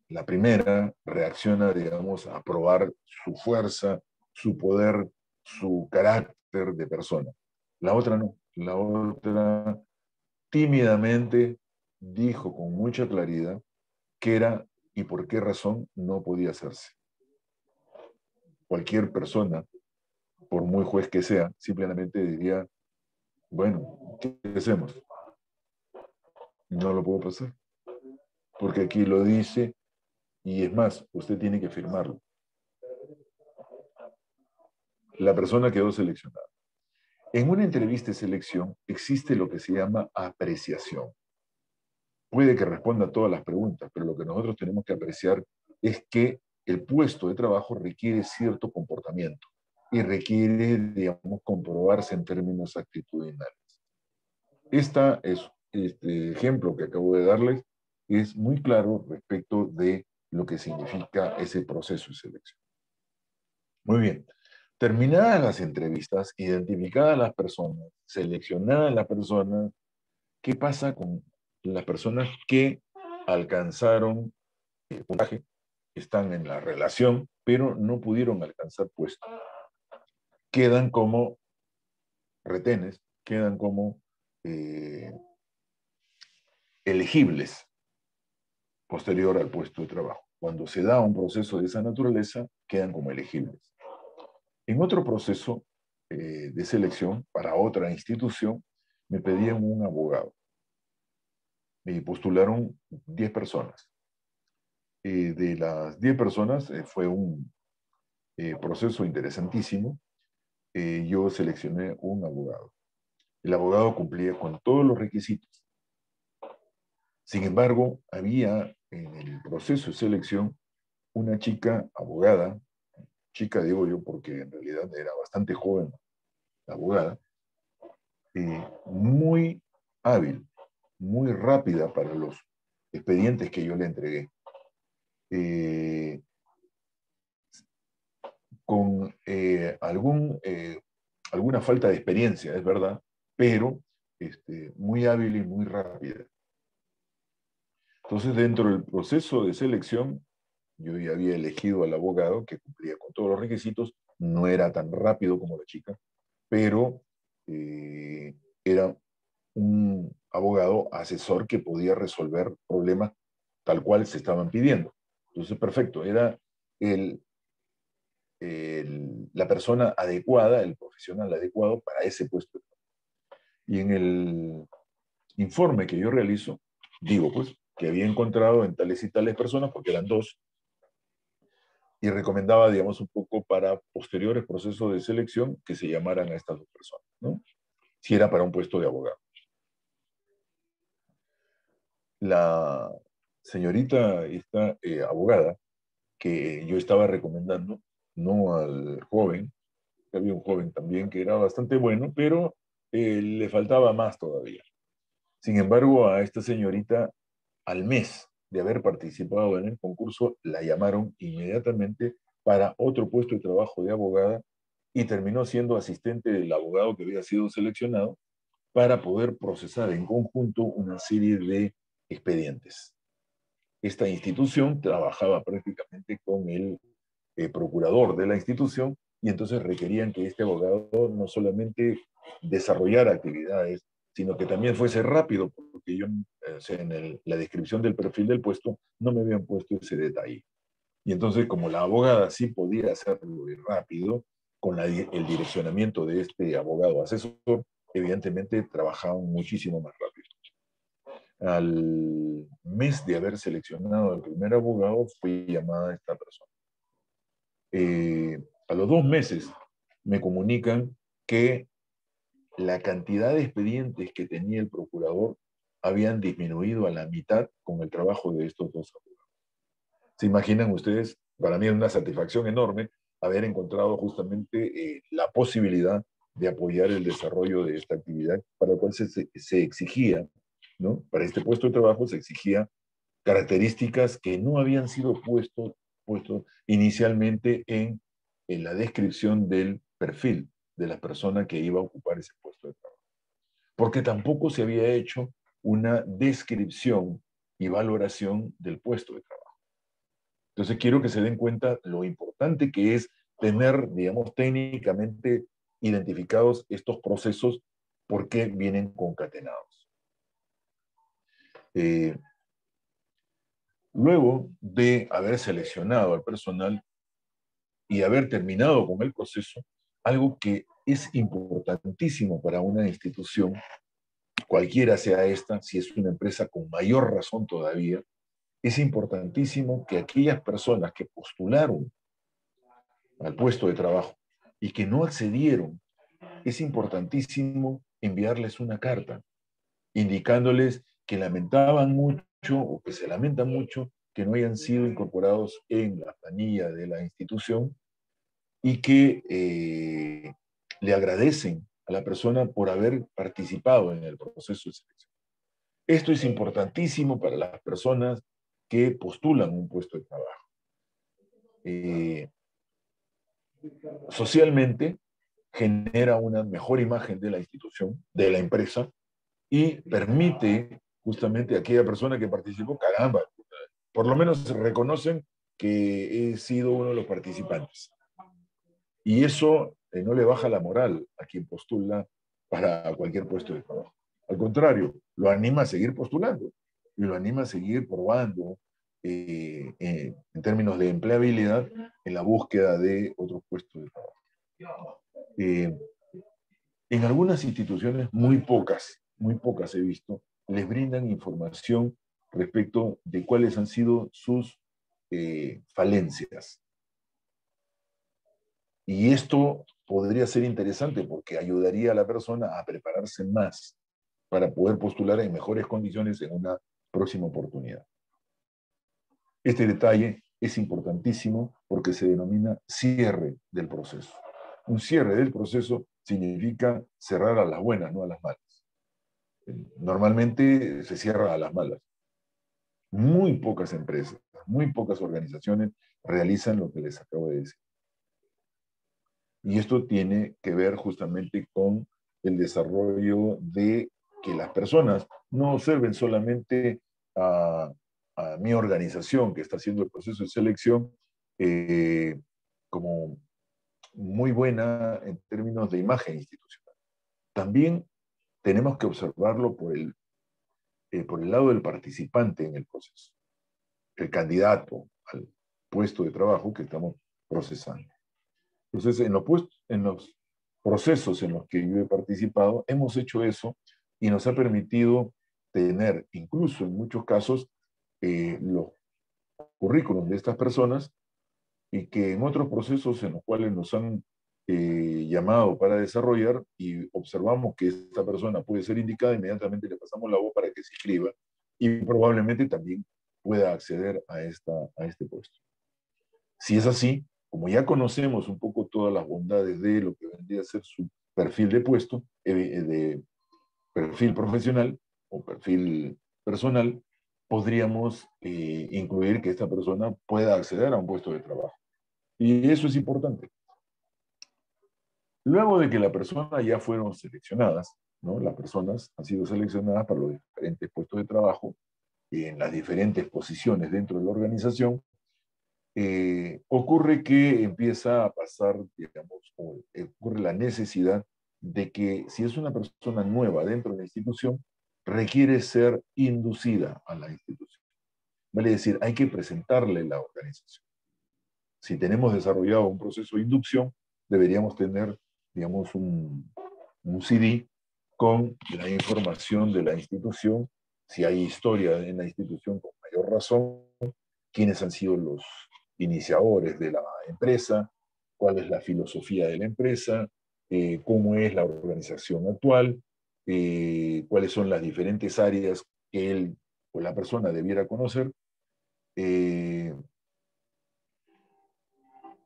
La primera reacciona, digamos, a probar su fuerza, su poder, su carácter de persona. La otra no. La otra tímidamente dijo con mucha claridad qué era y por qué razón no podía hacerse. Cualquier persona, por muy juez que sea, simplemente diría, bueno, ¿qué hacemos? No lo puedo pasar. Porque aquí lo dice y es más, usted tiene que firmarlo. La persona quedó seleccionada. En una entrevista de selección existe lo que se llama apreciación. Puede que responda a todas las preguntas, pero lo que nosotros tenemos que apreciar es que el puesto de trabajo requiere cierto comportamiento y requiere, digamos, comprobarse en términos actitudinales. Este ejemplo que acabo de darles es muy claro respecto de lo que significa ese proceso de selección. Muy bien. Terminadas las entrevistas, identificadas las personas, seleccionadas las personas, ¿qué pasa con las personas que alcanzaron el puntaje, están en la relación, pero no pudieron alcanzar puesto? Quedan como retenes, quedan como elegibles posterior al puesto de trabajo. Cuando se da un proceso de esa naturaleza, quedan como elegibles. En otro proceso de selección para otra institución, me pedían un abogado. Me postularon 10 personas. De las 10 personas fue un proceso interesantísimo. Yo seleccioné un abogado. El abogado cumplía con todos los requisitos. Sin embargo, había en el proceso de selección una chica abogada, chica digo yo porque en realidad era bastante joven, abogada, muy hábil, muy rápida para los expedientes que yo le entregué. Con alguna falta de experiencia, es verdad, pero muy hábil y muy rápida. Entonces, dentro del proceso de selección, yo ya había elegido al abogado que cumplía con todos los requisitos, no era tan rápido como la chica, pero era un abogado asesor que podía resolver problemas tal cual se estaban pidiendo. Entonces, perfecto, era la persona adecuada, el profesional adecuado para ese puesto. Y en el informe que yo realizo, digo pues que había encontrado en tales y tales personas, porque eran dos, y recomendaba, digamos, un poco para posteriores procesos de selección que se llamaran a estas dos personas, ¿no? Si era para un puesto de abogado. La señorita, esta abogada, que yo estaba recomendando, no al joven, que había un joven también que era bastante bueno, pero le faltaba más todavía. Sin embargo, a esta señorita, al mes de haber participado en el concurso, la llamaron inmediatamente para otro puesto de trabajo de abogada y terminó siendo asistente del abogado que había sido seleccionado para poder procesar en conjunto una serie de expedientes. Esta institución trabajaba prácticamente con el procurador de la institución y entonces requerían que este abogado no solamente desarrollara actividades, sino que también fuese rápido, porque yo o sea, en la descripción del perfil del puesto no me habían puesto ese detalle. Y entonces, como la abogada sí podía hacerlo rápido, con el direccionamiento de este abogado asesor, evidentemente trabajaban muchísimo más rápido. Al mes de haber seleccionado al primer abogado, fue llamada esta persona. A los 2 meses me comunican que la cantidad de expedientes que tenía el procurador habían disminuido a la mitad con el trabajo de estos dos abogados. ¿Se imaginan ustedes? Para mí es una satisfacción enorme haber encontrado justamente la posibilidad de apoyar el desarrollo de esta actividad para la cual se exigía, ¿no? Para este puesto de trabajo se exigía características que no habían sido puestos inicialmente en la descripción del perfil de la persona que iba a ocupar ese puesto de trabajo. Porque tampoco se había hecho una descripción y valoración del puesto de trabajo. Entonces quiero que se den cuenta lo importante que es tener, digamos, técnicamente identificados estos procesos porque vienen concatenados. Eh, Luego de haber seleccionado al personal y haber terminado con el proceso, algo que es importantísimo para una institución, cualquiera sea esta, si es una empresa con mayor razón todavía, es importantísimo que aquellas personas que postularon al puesto de trabajo y que no accedieron, es importantísimo enviarles una carta indicándoles que lamentaban mucho o que se lamentan mucho que no hayan sido incorporados en la planilla de la institución y que le agradecen a la persona por haber participado en el proceso de selección. Esto es importantísimo para las personas que postulan un puesto de trabajo. Socialmente genera una mejor imagen de la institución, de la empresa, y permite justamente a aquella persona que participó, caramba, por lo menos reconocen que he sido uno de los participantes. Y eso no le baja la moral a quien postula para cualquier puesto de trabajo. Al contrario, lo anima a seguir postulando y lo anima a seguir probando en términos de empleabilidad en la búsqueda de otros puestos de trabajo. En algunas instituciones, muy pocas he visto, les brindan información respecto de cuáles han sido sus falencias. Y esto podría ser interesante porque ayudaría a la persona a prepararse más para poder postular en mejores condiciones en una próxima oportunidad. Este detalle es importantísimo porque se denomina cierre del proceso. Un cierre del proceso significa cerrar a las buenas, no a las malas. Normalmente se cierra a las malas. Muy pocas empresas, muy pocas organizaciones realizan lo que les acabo de decir. Y esto tiene que ver justamente con el desarrollo de que las personas no observen solamente a mi organización que está haciendo el proceso de selección como muy buena en términos de imagen institucional. También tenemos que observarlo por el lado del participante en el proceso, el candidato al puesto de trabajo que estamos procesando. Entonces, en los procesos en los que yo he participado, hemos hecho eso y nos ha permitido tener, incluso en muchos casos, los currículums de estas personas y que en otros procesos en los cuales nos han llamado para desarrollar y observamos que esta persona puede ser indicada, inmediatamente le pasamos la voz para que se inscriba y probablemente también pueda acceder a este puesto. Si es así, como ya conocemos un poco todas las bondades de lo que vendría a ser su perfil de puesto, de perfil profesional o perfil personal, podríamos incluir que esta persona pueda acceder a un puesto de trabajo. Y eso es importante. Luego de que la persona ya fueron seleccionadas, ¿no? Las personas han sido seleccionadas para los diferentes puestos de trabajo y en las diferentes posiciones dentro de la organización, ocurre que empieza a pasar, digamos, ocurre la necesidad de que si es una persona nueva dentro de la institución, requiere ser inducida a la institución. Vale decir, hay que presentarle la organización. Si tenemos desarrollado un proceso de inducción, deberíamos tener, digamos, un CD con la información de la institución, si hay historia en la institución con mayor razón, quiénes han sido los iniciadores de la empresa, cuál es la filosofía de la empresa, cómo es la organización actual, cuáles son las diferentes áreas que él o la persona debiera conocer, eh,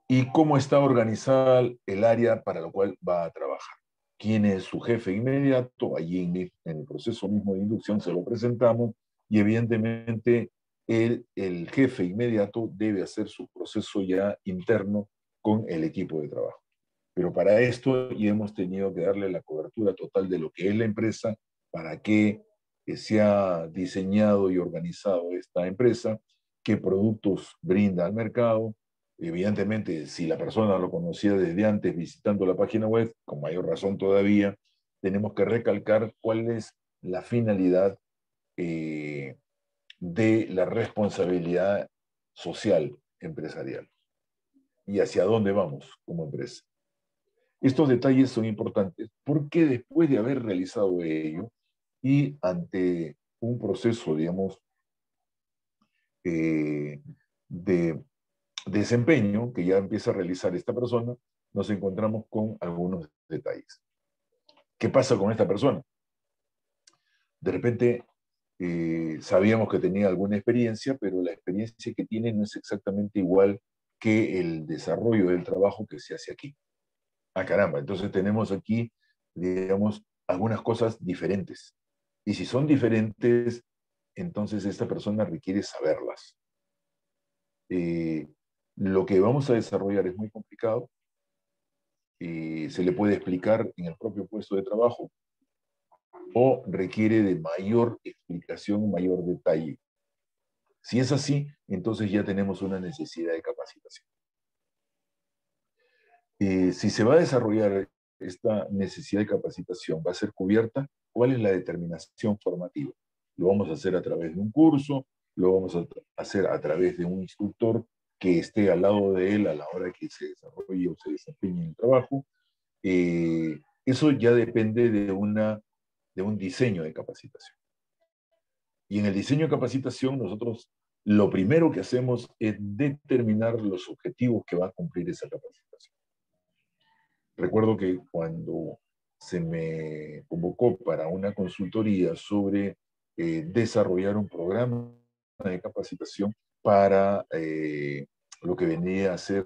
y cómo está organizada el área para la cual va a trabajar. ¿Quién es su jefe inmediato? Allí en el proceso mismo de inducción se lo presentamos y evidentemente el jefe inmediato debe hacer su proceso ya interno con el equipo de trabajo. Pero para esto ya hemos tenido que darle la cobertura total de lo que es la empresa, para que se ha diseñado y organizado esta empresa, qué productos brinda al mercado. Evidentemente, si la persona lo conocía desde antes visitando la página web, con mayor razón todavía, tenemos que recalcar cuál es la finalidad eh, de la responsabilidad social empresarial y hacia dónde vamos como empresa. Estos detalles son importantes porque después de haber realizado ello y ante un proceso, digamos, de desempeño que ya empieza a realizar esta persona, nos encontramos con algunos detalles. ¿Qué pasa con esta persona? De repente sabíamos que tenía alguna experiencia, pero la experiencia que tiene no es exactamente igual que el desarrollo del trabajo que se hace aquí. Ah, caramba, entonces tenemos aquí, digamos, algunas cosas diferentes. Y si son diferentes, entonces esta persona requiere saberlas. Eh, lo que vamos a desarrollar es muy complicado, se le puede explicar en el propio puesto de trabajo o requiere de mayor explicación, mayor detalle. Si es así, entonces ya tenemos una necesidad de capacitación. Si se va a desarrollar esta necesidad de capacitación, va a ser cubierta, ¿cuál es la determinación formativa? Lo vamos a hacer a través de un curso, lo vamos a hacer a través de un instructor que esté al lado de él a la hora que se desarrolle o se desempeñe en el trabajo. Eso ya depende de un diseño de capacitación. Y en el diseño de capacitación, nosotros lo primero que hacemos es determinar los objetivos que va a cumplir esa capacitación. Recuerdo que cuando se me convocó para una consultoría sobre desarrollar un programa de capacitación para lo que venía a ser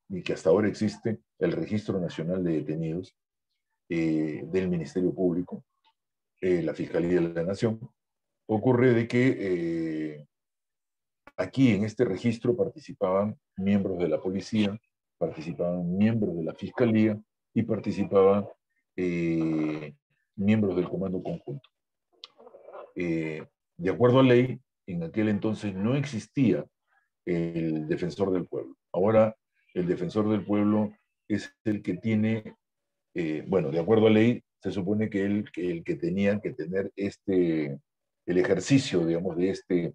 y que hasta ahora existe el Registro Nacional de Detenidos del Ministerio Público, la Fiscalía de la Nación, ocurre de que aquí en este registro participaban miembros de la policía, participaban miembros de la fiscalía y participaban eh, miembros del comando conjunto. De acuerdo a ley, en aquel entonces no existía el defensor del pueblo. Ahora el defensor del pueblo es el que tiene, bueno, de acuerdo a ley, se supone que el que tenía que tener el ejercicio, digamos, de este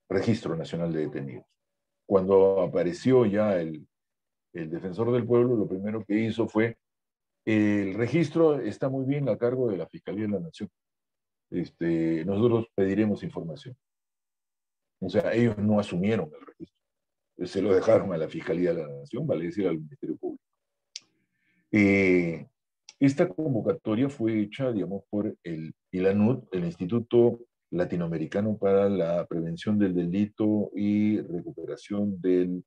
Registro Nacional de Detenidos. Cuando apareció ya el defensor del pueblo, lo primero que hizo fue, el registro está muy bien a cargo de la Fiscalía de la Nación. Nosotros pediremos información. O sea, ellos no asumieron el registro, se lo dejaron a la Fiscalía de la Nación, vale decir, al Ministerio Público. Esta convocatoria fue hecha, digamos, por el ILANUD, el Instituto latinoamericano para la prevención del delito y recuperación del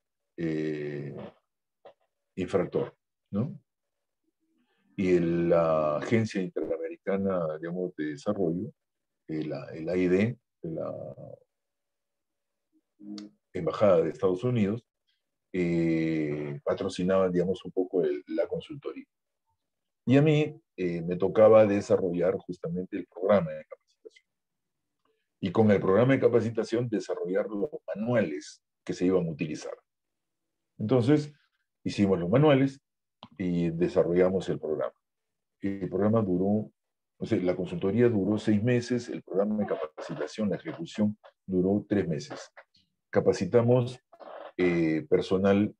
infractor, ¿no? Y la Agencia Interamericana, digamos, de Desarrollo, el AID, la Embajada de Estados Unidos, patrocinaban, digamos, un poco la consultoría. Y a mí me tocaba desarrollar justamente el programa de capacitación. Y con el programa de capacitación desarrollar los manuales que se iban a utilizar. Entonces, hicimos los manuales y desarrollamos el programa. El programa duró, o sea, la consultoría duró 6 meses, el programa de capacitación, la ejecución, duró 3 meses. Capacitamos personal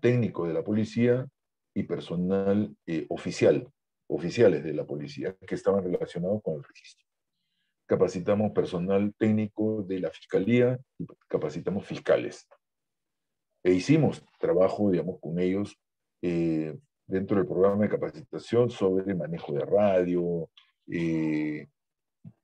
técnico de la policía y personal oficiales de la policía que estaban relacionados con el registro. Capacitamos personal técnico de la fiscalía y capacitamos fiscales. E hicimos trabajo, digamos, con ellos dentro del programa de capacitación sobre manejo de radio,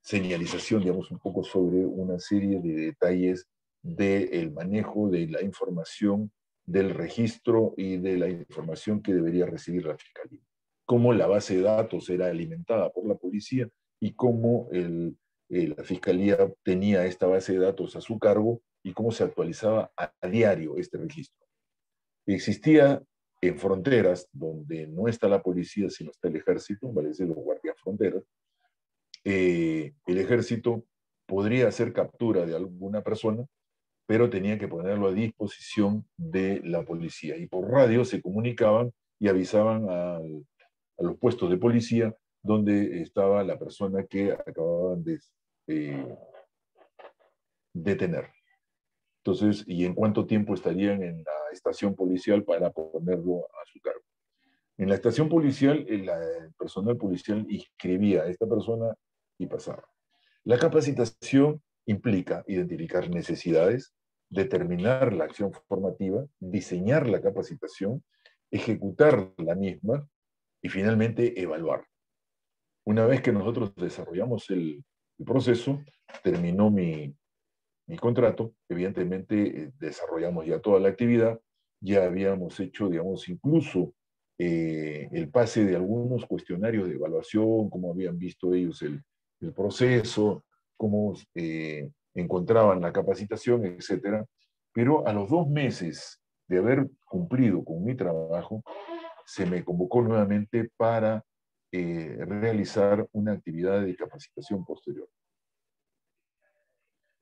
señalización, digamos, un poco sobre una serie de detalles del manejo de la información, del registro y de la información que debería recibir la Fiscalía. Cómo la base de datos era alimentada por la policía y cómo la Fiscalía tenía esta base de datos a su cargo y cómo se actualizaba a diario este registro. Existía en fronteras donde no está la policía, sino está el ejército, vale decir, los guardias fronteras, el ejército podría hacer captura de alguna persona, pero tenía que ponerlo a disposición de la policía. Y por radio se comunicaban y avisaban a los puestos de policía donde estaba la persona que acababan de detener. Entonces, y en cuánto tiempo estarían en la estación policial para ponerlo a su cargo. En la estación policial, el personal policial inscribía a esta persona y pasaba. La capacitación implica identificar necesidades, determinar la acción formativa, diseñar la capacitación, ejecutar la misma y finalmente evaluar. Una vez que nosotros desarrollamos el proceso, terminó mi contrato, evidentemente desarrollamos ya toda la actividad, ya habíamos hecho, digamos, incluso el pase de algunos cuestionarios de evaluación, cómo habían visto ellos el proceso, cómo encontraban la capacitación, etcétera. Pero a los 2 meses de haber cumplido con mi trabajo, se me convocó nuevamente para realizar una actividad de capacitación posterior.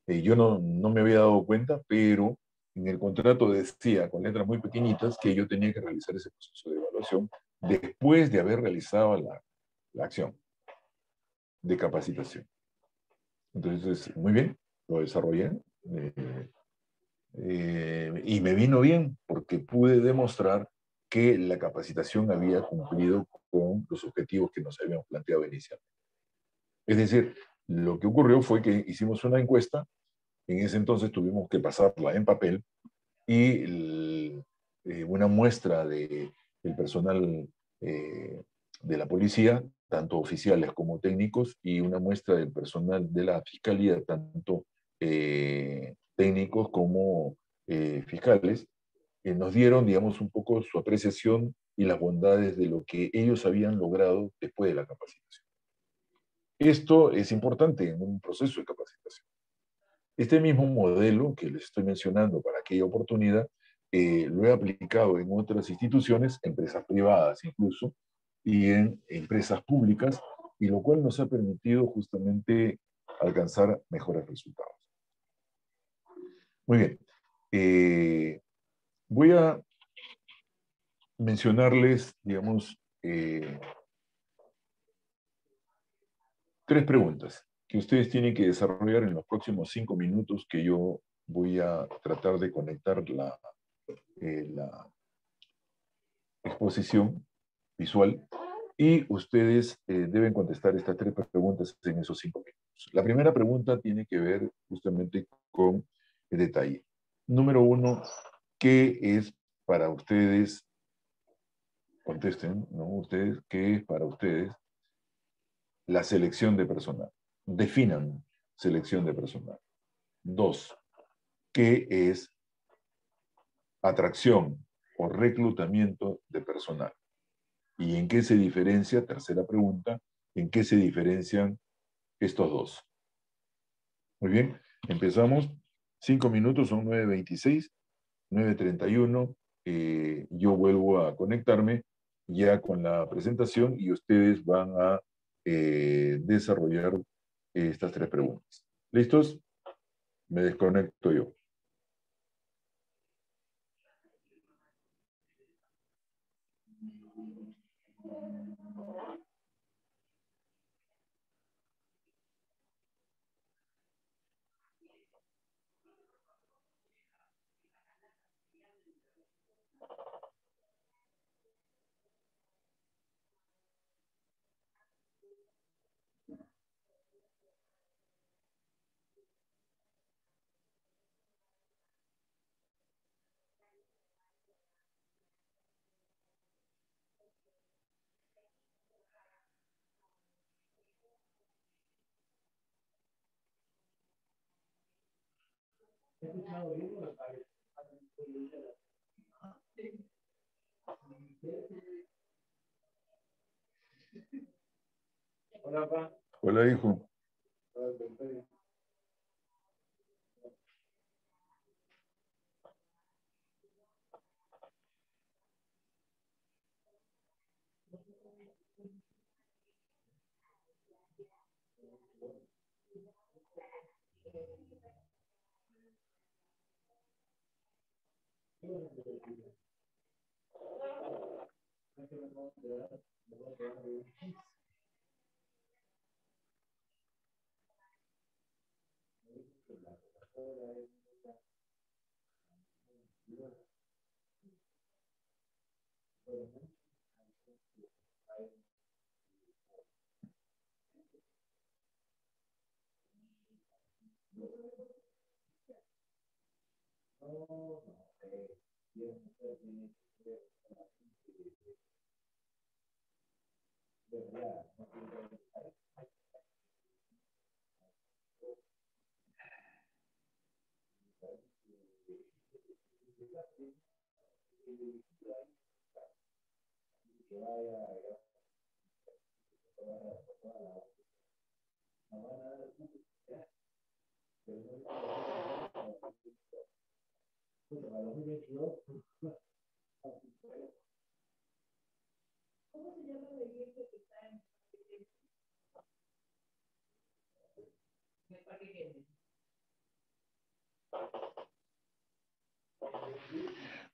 Yo no me había dado cuenta, pero en el contrato decía con letras muy pequeñitas que yo tenía que realizar ese proceso de evaluación después de haber realizado la acción de capacitación. Entonces, muy bien, lo desarrollé y me vino bien porque pude demostrar que la capacitación había cumplido con los objetivos que nos habíamos planteado inicialmente. Es decir, lo que ocurrió fue que hicimos una encuesta. En ese entonces tuvimos que pasarla en papel y una muestra del personal de la policía, tanto oficiales como técnicos, y una muestra del personal de la fiscalía, tanto técnicos como fiscales, nos dieron, digamos, un poco su apreciación y las bondades de lo que ellos habían logrado después de la capacitación. Esto es importante en un proceso de capacitación. Este mismo modelo que les estoy mencionando para aquella oportunidad, lo he aplicado en otras instituciones, empresas privadas incluso, y en empresas públicas, y lo cual nos ha permitido justamente alcanzar mejores resultados. Muy bien. Voy a mencionarles, digamos, 3 preguntas que ustedes tienen que desarrollar en los próximos 5 minutos que yo voy a tratar de conectar la exposición visual y ustedes deben contestar estas 3 preguntas en esos 5 minutos. La primera pregunta tiene que ver justamente con el detalle. Número 1, ¿qué es para ustedes? Contesten, ¿no? Ustedes, ¿qué es para ustedes la selección de personal? Definan selección de personal. 2, ¿qué es atracción o reclutamiento de personal? ¿Y en qué se diferencia? Tercera pregunta, ¿en qué se diferencian estos dos? Muy bien, empezamos. 5 minutos, son 9:26, 9:31. Yo vuelvo a conectarme ya con la presentación y ustedes van a desarrollar estas 3 preguntas. ¿Listos? Me desconecto yo. Hola, hijo.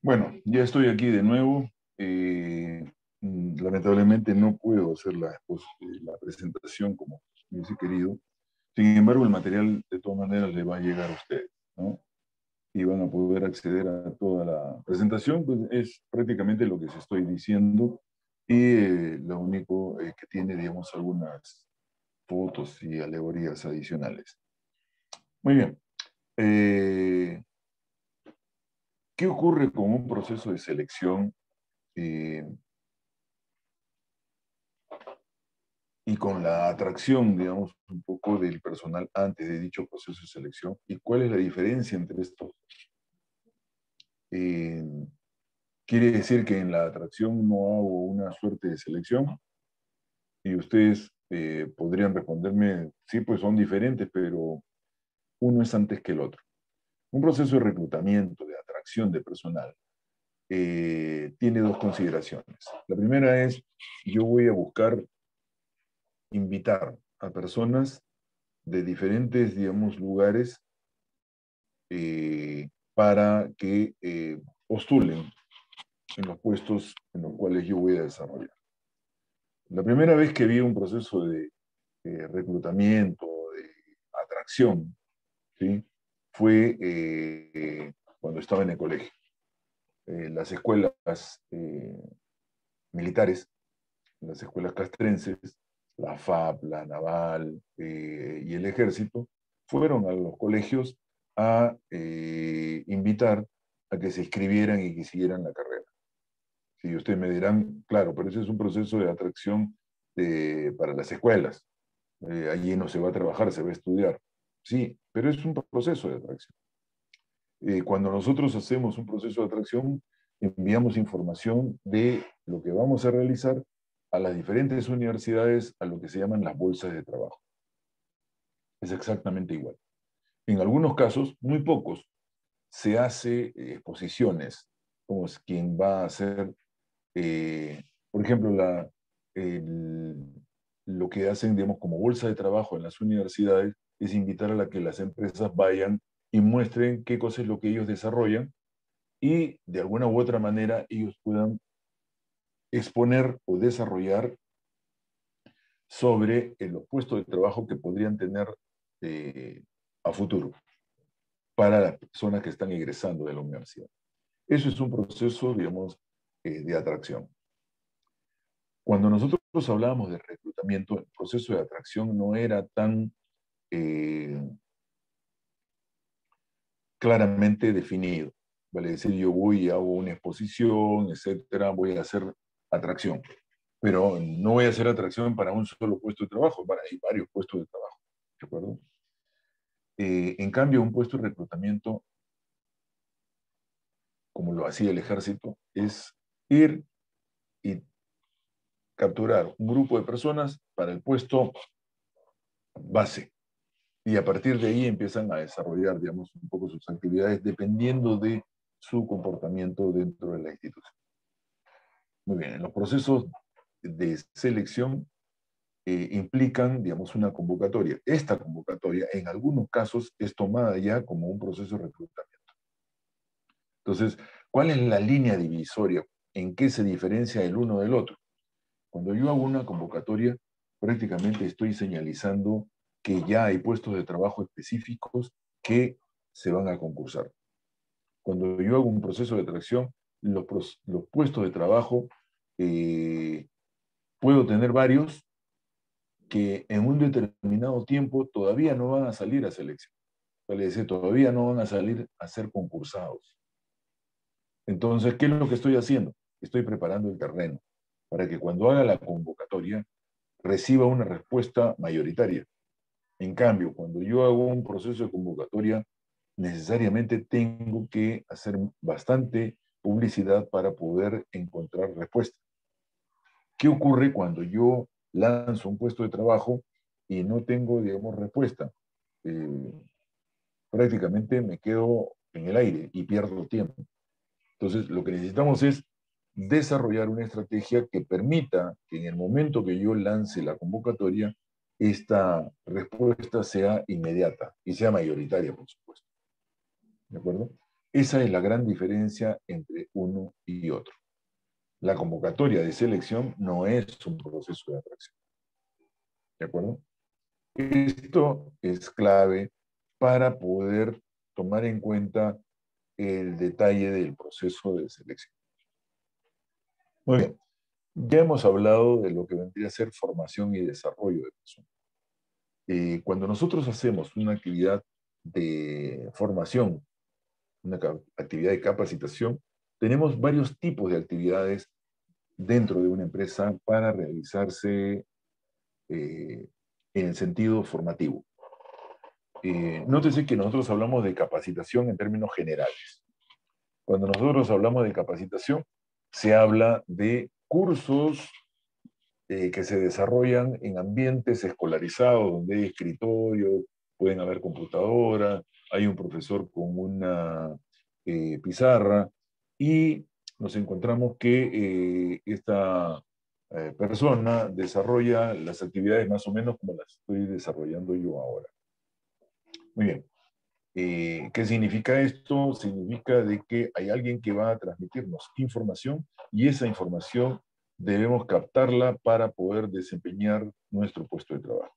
Bueno, ya estoy aquí de nuevo. Lamentablemente no puedo hacer la presentación como hubiese querido. Sin embargo, el material de todas maneras le va a llegar a ustedes, ¿no? Y van a poder acceder a toda la presentación, pues es prácticamente lo que se estoy diciendo y lo único que tiene, digamos, algunas fotos y alegorías adicionales. Muy bien. ¿Qué ocurre con un proceso de selección eh, y con la atracción, digamos, un poco del personal antes de dicho proceso de selección? ¿Y cuál es la diferencia entre estos? Eh, Quiere decir que en la atracción no hago una suerte de selección y ustedes podrían responderme, sí, pues son diferentes, pero uno es antes que el otro. Un proceso de reclutamiento, de atracción de personal, tiene dos consideraciones. La primera es, yo voy a buscar invitar a personas de diferentes, digamos, lugares para que postulen en los puestos en los cuales yo voy a desarrollar. La primera vez que vi un proceso de reclutamiento, de atracción, ¿sí? Fue cuando estaba en el colegio. Las escuelas militares, las escuelas castrenses, la FAP, la Naval y el Ejército, fueron a los colegios a invitar a que se inscribieran y que siguieran la carrera. Si ustedes me dirán, claro, pero ese es un proceso de atracción para las escuelas. Allí no se va a trabajar, se va a estudiar. Sí, pero es un proceso de atracción. Cuando nosotros hacemos un proceso de atracción, enviamos información de lo que vamos a realizar a las diferentes universidades, a lo que se llaman las bolsas de trabajo. Es exactamente igual. En algunos casos, muy pocos, se hace exposiciones, como es quien va a hacer, por ejemplo, el- lo que hacen, digamos, como bolsa de trabajo en las universidades, es invitar a que las empresas vayan y muestren qué cosa es lo que ellos desarrollan y de alguna u otra manera ellos puedan exponer o desarrollar sobre los puestos de trabajo que podrían tener eh, a futuro para las personas que están egresando de la universidad. Eso es un proceso, digamos, de atracción. Cuando nosotros hablábamos de reclutamiento, el proceso de atracción no era tan eh, claramente definido. Vale decir, yo voy y hago una exposición, etcétera, voy a hacer atracción. Pero no voy a hacer atracción para un solo puesto de trabajo, hay varios puestos de trabajo. ¿De acuerdo? En cambio, un puesto de reclutamiento, como lo hacía el ejército, es ir y capturar un grupo de personas para el puesto base. Y a partir de ahí empiezan a desarrollar, digamos, un poco sus actividades dependiendo de su comportamiento dentro de la institución. Muy bien, en los procesos de selección implican, digamos, una convocatoria. Esta convocatoria, en algunos casos, es tomada ya como un proceso de reclutamiento. Entonces, ¿cuál es la línea divisoria? ¿En qué se diferencia el uno del otro? Cuando yo hago una convocatoria, prácticamente estoy señalizando que ya hay puestos de trabajo específicos que se van a concursar. Cuando yo hago un proceso de atracción, los puestos de trabajo, eh, puedo tener varios que en un determinado tiempo todavía no van a salir a selección. Es decir, todavía no van a salir a ser concursados. Entonces, ¿qué es lo que estoy haciendo? Estoy preparando el terreno para que cuando haga la convocatoria reciba una respuesta mayoritaria. En cambio, cuando yo hago un proceso de convocatoria, necesariamente tengo que hacer bastante publicidad para poder encontrar respuesta. ¿Qué ocurre cuando yo lanzo un puesto de trabajo y no tengo, digamos, respuesta? Eh, Prácticamente me quedo en el aire y pierdo tiempo. Entonces, lo que necesitamos es desarrollar una estrategia que permita que en el momento que yo lance la convocatoria, esta respuesta sea inmediata y sea mayoritaria, por supuesto. ¿De acuerdo? Esa es la gran diferencia entre uno y otro. La convocatoria de selección no es un proceso de atracción. ¿De acuerdo? Esto es clave para poder tomar en cuenta el detalle del proceso de selección. Muy bien, ya hemos hablado de lo que vendría a ser formación y desarrollo de personas. Cuando nosotros hacemos una actividad de formación, una actividad de capacitación, tenemos varios tipos de actividades dentro de una empresa para realizarse en el sentido formativo. Nótese que nosotros hablamos de capacitación en términos generales. Cuando nosotros hablamos de capacitación, se habla de cursos que se desarrollan en ambientes escolarizados, donde hay escritorio, pueden haber computadoras, hay un profesor con una pizarra, y nos encontramos que esta persona desarrolla las actividades más o menos como las estoy desarrollando yo ahora. Muy bien. ¿Qué significa esto? Significa de que hay alguien que va a transmitirnos información y esa información debemos captarla para poder desempeñar nuestro puesto de trabajo.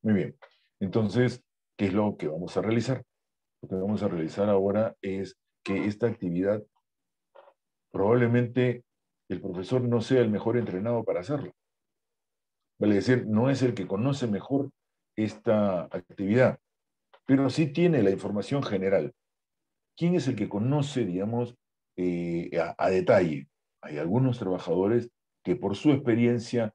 Muy bien. Entonces, ¿qué es lo que vamos a realizar? Lo que vamos a realizar ahora es que esta actividad probablemente el profesor no sea el mejor entrenado para hacerlo. Vale decir, no es el que conoce mejor esta actividad, pero sí tiene la información general. ¿Quién es el que conoce, digamos, a detalle? Hay algunos trabajadores que por su experiencia,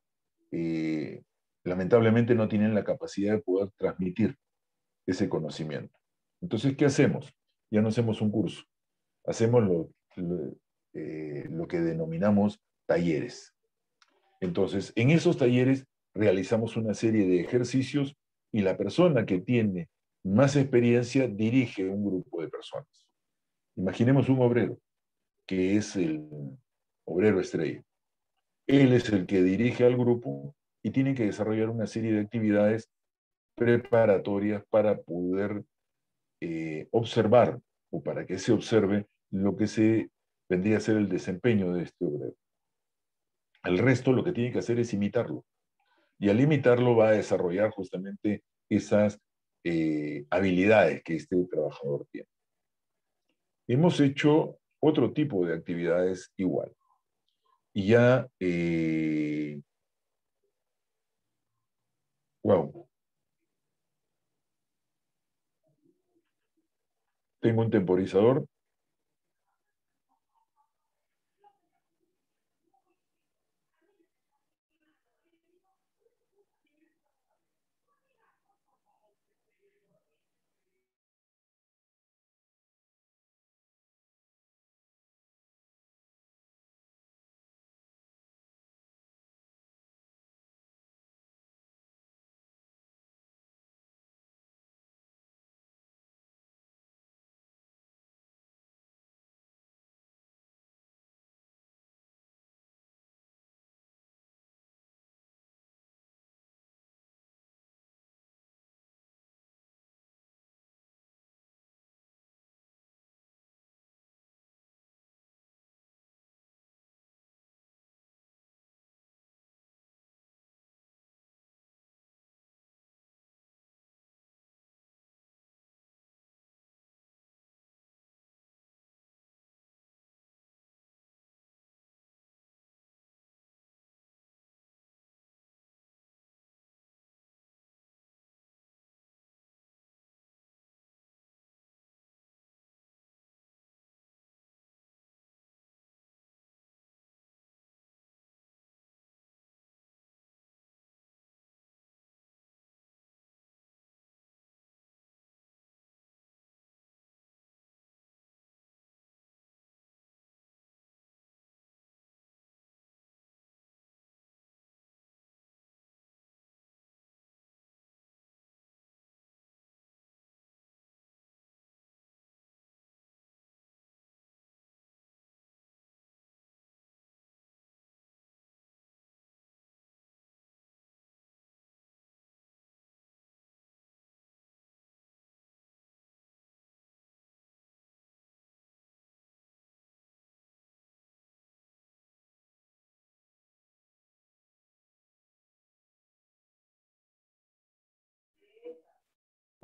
lamentablemente no tienen la capacidad de poder transmitir. ese conocimiento. Entonces, ¿qué hacemos? Ya no hacemos un curso, hacemos lo que denominamos talleres. Entonces, en esos talleres realizamos una serie de ejercicios y la persona que tiene más experiencia dirige un grupo de personas. Imaginemos un obrero, que es el obrero estrella. Él es el que dirige al grupo y tiene que desarrollar una serie de actividades preparatorias para poder observar o para que se observe lo que se vendría a ser el desempeño de este obrero. El resto lo que tiene que hacer es imitarlo. Y al imitarlo va a desarrollar justamente esas habilidades que este trabajador tiene. Hemos hecho otro tipo de actividades igual. Y ya, wow, tengo un temporizador.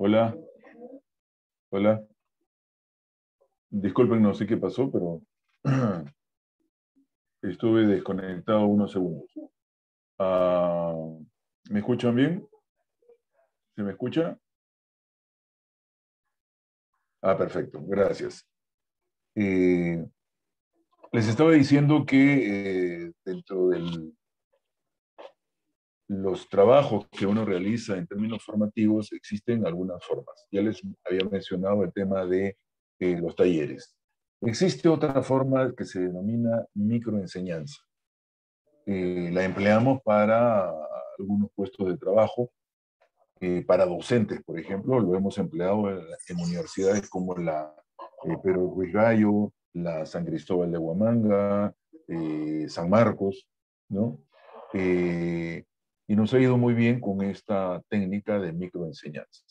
Hola, hola. Disculpen, no sé qué pasó, pero estuve desconectado unos segundos. Ah, ¿me escuchan bien? ¿Se me escucha? Ah, perfecto, gracias. Eh, Les estaba diciendo que dentro de los trabajos que uno realiza en términos formativos existen algunas formas. Ya les había mencionado el tema de los talleres. Existe otra forma que se denomina microenseñanza. La empleamos para algunos puestos de trabajo, para docentes, por ejemplo, lo hemos empleado en universidades como la Pedro Ruiz Gallo, la San Cristóbal de Huamanga, San Marcos, ¿no? Eh, y nos ha ido muy bien con esta técnica de microenseñanza.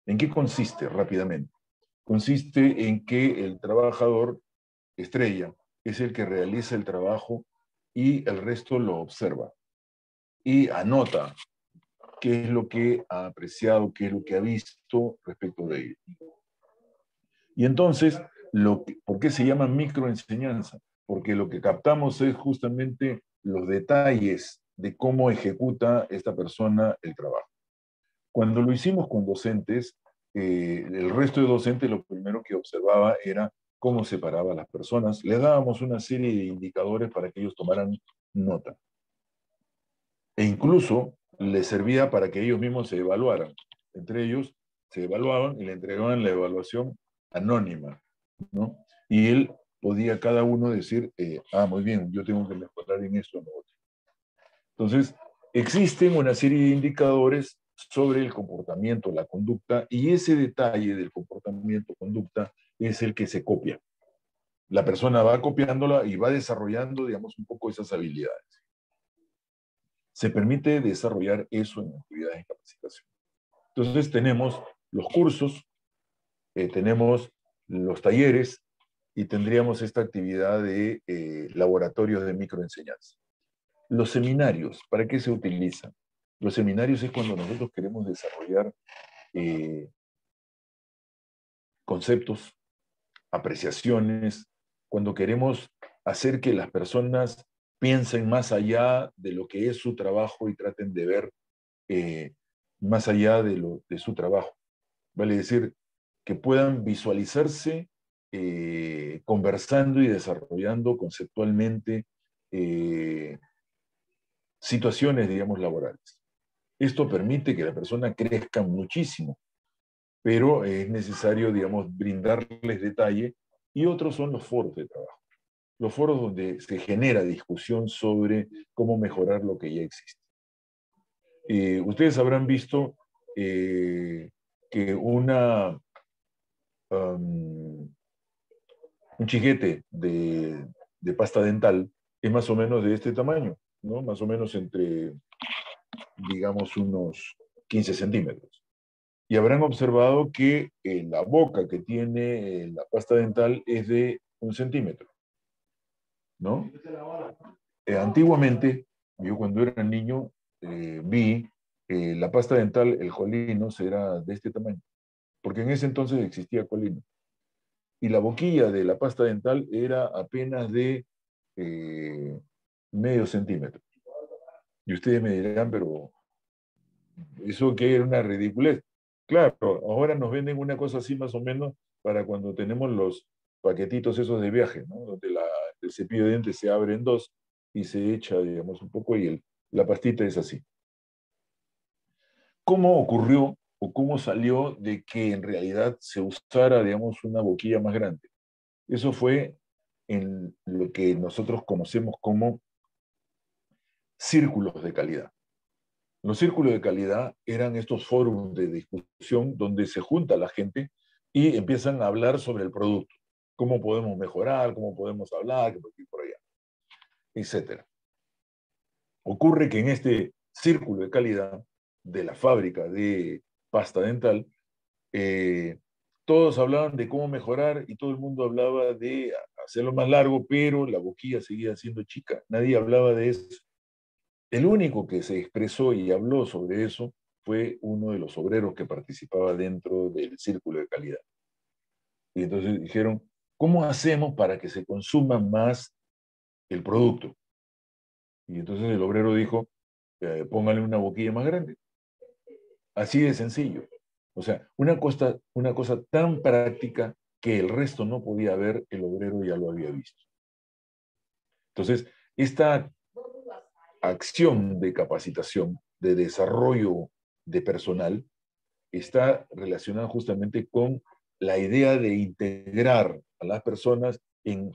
¿En qué consiste rápidamente? Consiste en que el trabajador estrella es el que realiza el trabajo y el resto lo observa y anota qué es lo que ha apreciado, qué es lo que ha visto respecto de ello. Y entonces, ¿por qué se llama microenseñanza? Porque lo que captamos es justamente los detalles de cómo ejecuta esta persona el trabajo. Cuando lo hicimos con docentes, el resto de docentes lo primero que observaba era cómo separaba a las personas. Les dábamos una serie de indicadores para que ellos tomaran nota. E incluso les servía para que ellos mismos se evaluaran. Entre ellos, se evaluaban y le entregaban la evaluación anónima, ¿no? Y él podía cada uno decir, muy bien, yo tengo que mejorar en esto o en lo otro. Entonces, existen una serie de indicadores sobre el comportamiento, la conducta, y ese detalle del comportamiento, conducta, es el que se copia. La persona va copiándola y va desarrollando, digamos, un poco esas habilidades. Se permite desarrollar eso en actividades de capacitación. Entonces, tenemos los cursos, tenemos los talleres y tendríamos esta actividad de laboratorios de microenseñanza. Los seminarios, ¿para qué se utilizan? Los seminarios es cuando nosotros queremos desarrollar conceptos, apreciaciones, cuando queremos hacer que las personas piensen más allá de lo que es su trabajo y traten de ver más allá de su trabajo. Vale decir, que puedan visualizarse conversando y desarrollando conceptualmente situaciones, digamos, laborales. Esto permite que la persona crezca muchísimo, pero es necesario, digamos, brindarles detalle, y otros son los foros de trabajo. Los foros donde se genera discusión sobre cómo mejorar lo que ya existe. Ustedes habrán visto que un chiquete de pasta dental es más o menos de este tamaño, ¿no? Más o menos entre, digamos, unos 15 centímetros. Y habrán observado que la boca que tiene la pasta dental es de 1 centímetro, ¿no? Antiguamente, yo cuando era niño, vi la pasta dental, el Jolinos, era de este tamaño, porque en ese entonces existía Colino. Y la boquilla de la pasta dental era apenas de medio centímetro. Y ustedes me dirán, pero eso que era una ridiculez. Claro, ahora nos venden una cosa así más o menos para cuando tenemos los paquetitos esos de viaje, ¿no? Donde el cepillo de dientes se abre en dos y se echa, digamos, un poco, y la pastita es así. ¿Cómo ocurrió o cómo salió de que en realidad se usara, digamos, una boquilla más grande? Eso fue en lo que nosotros conocemos como círculos de calidad. Los círculos de calidad eran estos foros de discusión donde se junta la gente y empiezan a hablar sobre el producto, cómo podemos mejorar, cómo podemos hablar, que por aquí por allá, etc. Ocurre que en este círculo de calidad de la fábrica de pasta dental, eh, todos hablaban de cómo mejorar y todo el mundo hablaba de hacerlo más largo, pero la boquilla seguía siendo chica. Nadie hablaba de eso. El único que se expresó y habló sobre eso fue uno de los obreros que participaba dentro del círculo de calidad. Y entonces dijeron, ¿cómo hacemos para que se consuma más el producto? Y entonces el obrero dijo, póngale una boquilla más grande. Así de sencillo. O sea, una cosa tan práctica que el resto no podía ver, el obrero ya lo había visto. Entonces, esta acción de capacitación, de desarrollo de personal, está relacionada justamente con la idea de integrar a las personas en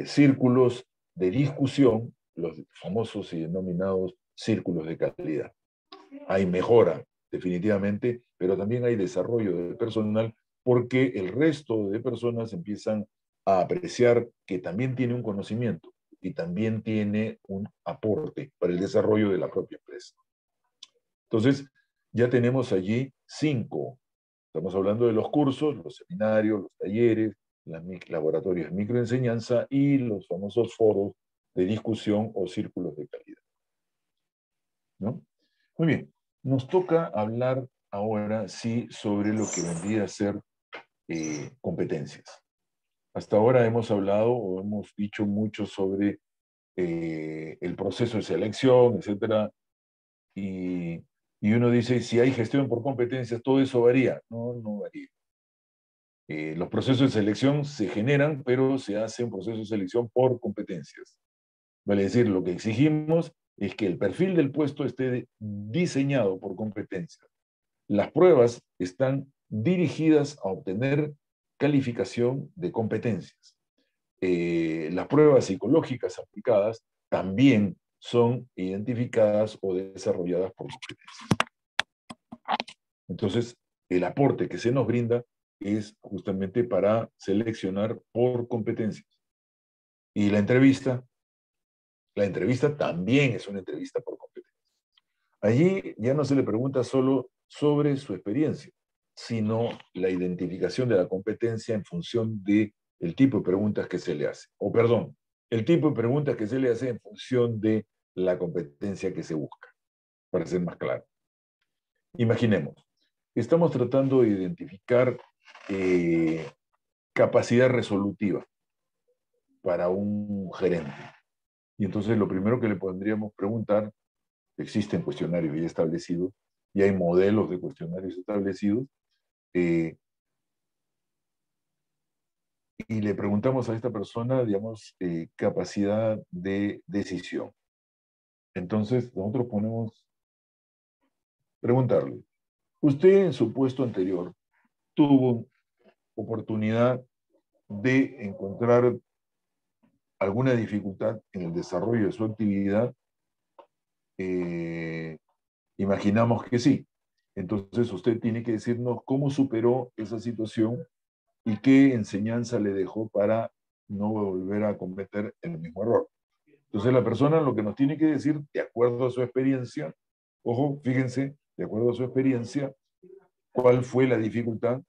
círculos de discusión, los famosos y denominados círculos de calidad. Hay mejora, definitivamente, pero también hay desarrollo de personal porque el resto de personas empiezan a apreciar que también tiene un conocimiento y también tiene un aporte para el desarrollo de la propia empresa. Entonces, ya tenemos allí 5. Estamos hablando de los cursos, los seminarios, los talleres, los laboratorios de microenseñanza y los famosos foros de discusión o círculos de calidad, ¿no? Muy bien, nos toca hablar ahora, sí, sobre lo que vendría a ser competencias. Hasta ahora hemos hablado o hemos dicho mucho sobre el proceso de selección, etcétera, y uno dice, si hay gestión por competencias, todo eso varía. No, no varía. Los procesos de selección se generan, pero se hace un proceso de selección por competencias. Vale decir, lo que exigimos es que el perfil del puesto esté diseñado por competencias. Las pruebas están dirigidas a obtener calificación de competencias. Las pruebas psicológicas aplicadas también son identificadas o desarrolladas por competencias. Entonces, el aporte que se nos brinda es justamente para seleccionar por competencias. Y la entrevista también es una entrevista por competencias. Allí ya no se le pregunta solo sobre su experiencia, sino la identificación de la competencia en función de el tipo de preguntas que se le hace. O perdón, el tipo de preguntas que se le hace en función de la competencia que se busca, para ser más claro. Imaginemos, estamos tratando de identificar capacidad resolutiva para un gerente. Y entonces lo primero que le podríamos preguntar, existen cuestionarios ya establecidos y hay modelos de cuestionarios establecidos, y le preguntamos a esta persona, digamos, capacidad de decisión. Entonces nosotros ponemos, preguntarle, usted en su puesto anterior tuvo oportunidad de encontrar alguna dificultad en el desarrollo de su actividad. Imaginamos que sí. Entonces usted tiene que decirnos cómo superó esa situación y qué enseñanza le dejó para no volver a cometer el mismo error. Entonces la persona lo que nos tiene que decir, de acuerdo a su experiencia, ojo, fíjense, de acuerdo a su experiencia, cuál fue la dificultad,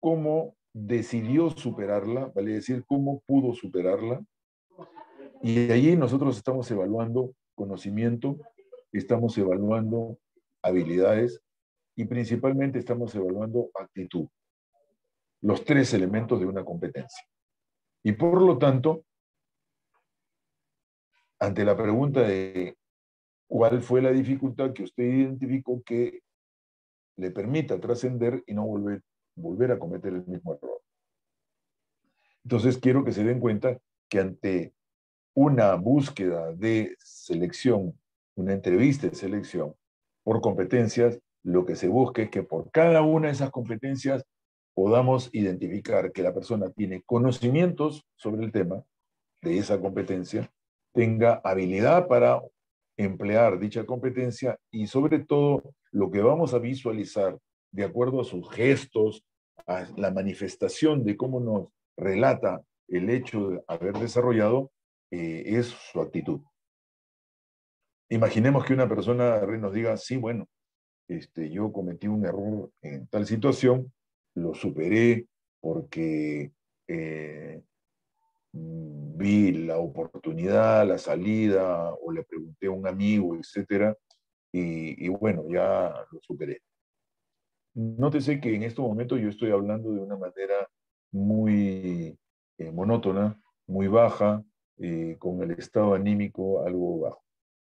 cómo decidió superarla, vale decir, cómo pudo superarla. Y allí nosotros estamos evaluando conocimiento, estamos evaluando habilidades y principalmente estamos evaluando actitud, los tres elementos de una competencia. Y por lo tanto, ante la pregunta de cuál fue la dificultad que usted identificó que le permita trascender y no volver a cometer el mismo error. Entonces quiero que se den cuenta que ante una búsqueda de selección, una entrevista de selección por competencias, lo que se busca es que por cada una de esas competencias podamos identificar que la persona tiene conocimientos sobre el tema de esa competencia, tenga habilidad para emplear dicha competencia y sobre todo lo que vamos a visualizar de acuerdo a sus gestos, a la manifestación de cómo nos relata el hecho de haber desarrollado, es su actitud. Imaginemos que una persona nos diga, sí, bueno, yo cometí un error en tal situación, lo superé porque vi la oportunidad, la salida, o le pregunté a un amigo, etcétera, y bueno, ya lo superé. Nótese que en este momento yo estoy hablando de una manera muy monótona, muy baja, con el estado anímico algo bajo.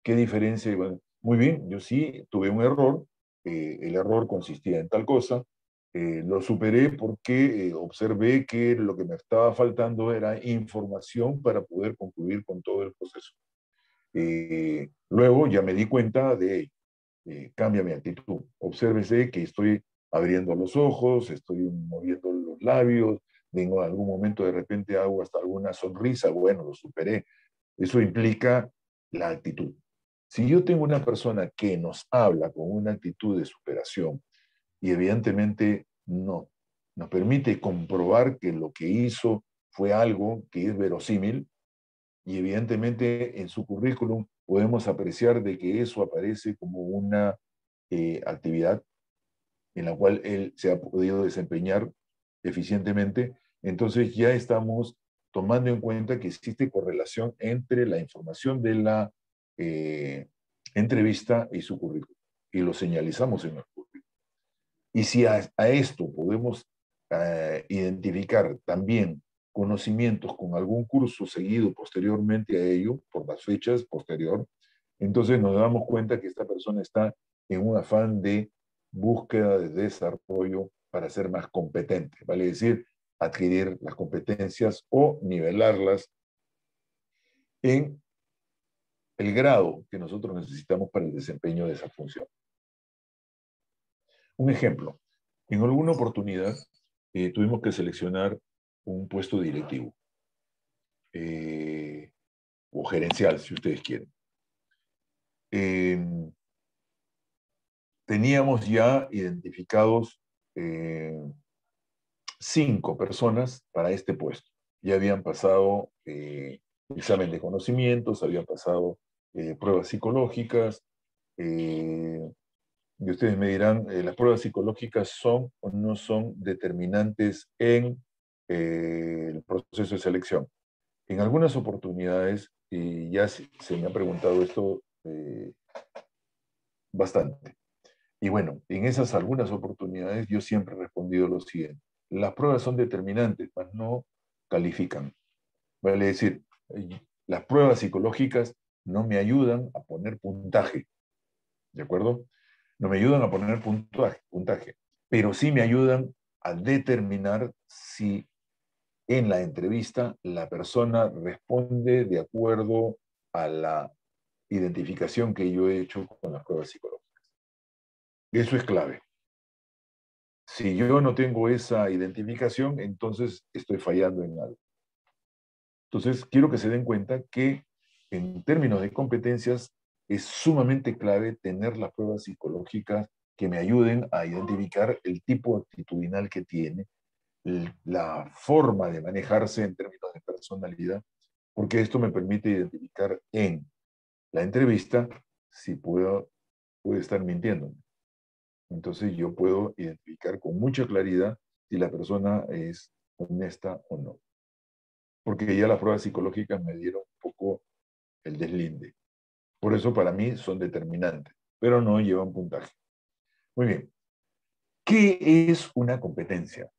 ¿Qué diferencia? Bueno, muy bien, yo sí tuve un error, el error consistía en tal cosa, lo superé porque observé que lo que me estaba faltando era información para poder concluir con todo el proceso. Luego ya me di cuenta de ello. Cambia mi actitud. Obsérvese que estoy abriendo los ojos, estoy moviendo los labios, en algún momento de repente hago hasta alguna sonrisa, bueno, lo superé. Eso implica la actitud. Si yo tengo una persona que nos habla con una actitud de superación y evidentemente nos permite comprobar que lo que hizo fue algo que es verosímil, y evidentemente en su currículum podemos apreciar de que eso aparece como una actividad en la cual él se ha podido desempeñar eficientemente, entonces ya estamos tomando en cuenta que existe correlación entre la información de la entrevista y su currículum, y lo señalizamos en el currículum. Y si a esto podemos identificar también conocimientos con algún curso seguido posteriormente a ello, por las fechas posterior, entonces nos damos cuenta que esta persona está en un afán de búsqueda de desarrollo para ser más competente, vale decir, adquirir las competencias o nivelarlas en el grado que nosotros necesitamos para el desempeño de esa función. Un ejemplo, en alguna oportunidad tuvimos que seleccionar un puesto directivo eh, o gerencial, si ustedes quieren. Eh, Teníamos ya identificados 5 personas para este puesto. Ya habían pasado examen de conocimientos, habían pasado pruebas psicológicas, y ustedes me dirán, ¿las pruebas psicológicas son o no son determinantes en el proceso de selección? En algunas oportunidades, y ya se me ha preguntado esto bastante. Y bueno, en esas algunas oportunidades yo siempre he respondido lo siguiente. Las pruebas son determinantes, mas no califican. Vale decir, las pruebas psicológicas no me ayudan a poner puntaje, ¿de acuerdo? No me ayudan a poner puntaje, pero sí me ayudan a determinar si en la entrevista la persona responde de acuerdo a la identificación que yo he hecho con las pruebas psicológicas. Eso es clave. Si yo no tengo esa identificación, entonces estoy fallando en algo. Entonces, quiero que se den cuenta que en términos de competencias es sumamente clave tener las pruebas psicológicas que me ayuden a identificar el tipo actitudinal que tiene, la forma de manejarse en términos de personalidad, porque esto me permite identificar en la entrevista si puede estar mintiendo. Entonces yo puedo identificar con mucha claridad si la persona es honesta o no. Porque ya las pruebas psicológicas me dieron un poco el deslinde. Por eso para mí son determinantes, pero no llevan puntaje. Muy bien. ¿Qué es una competencia?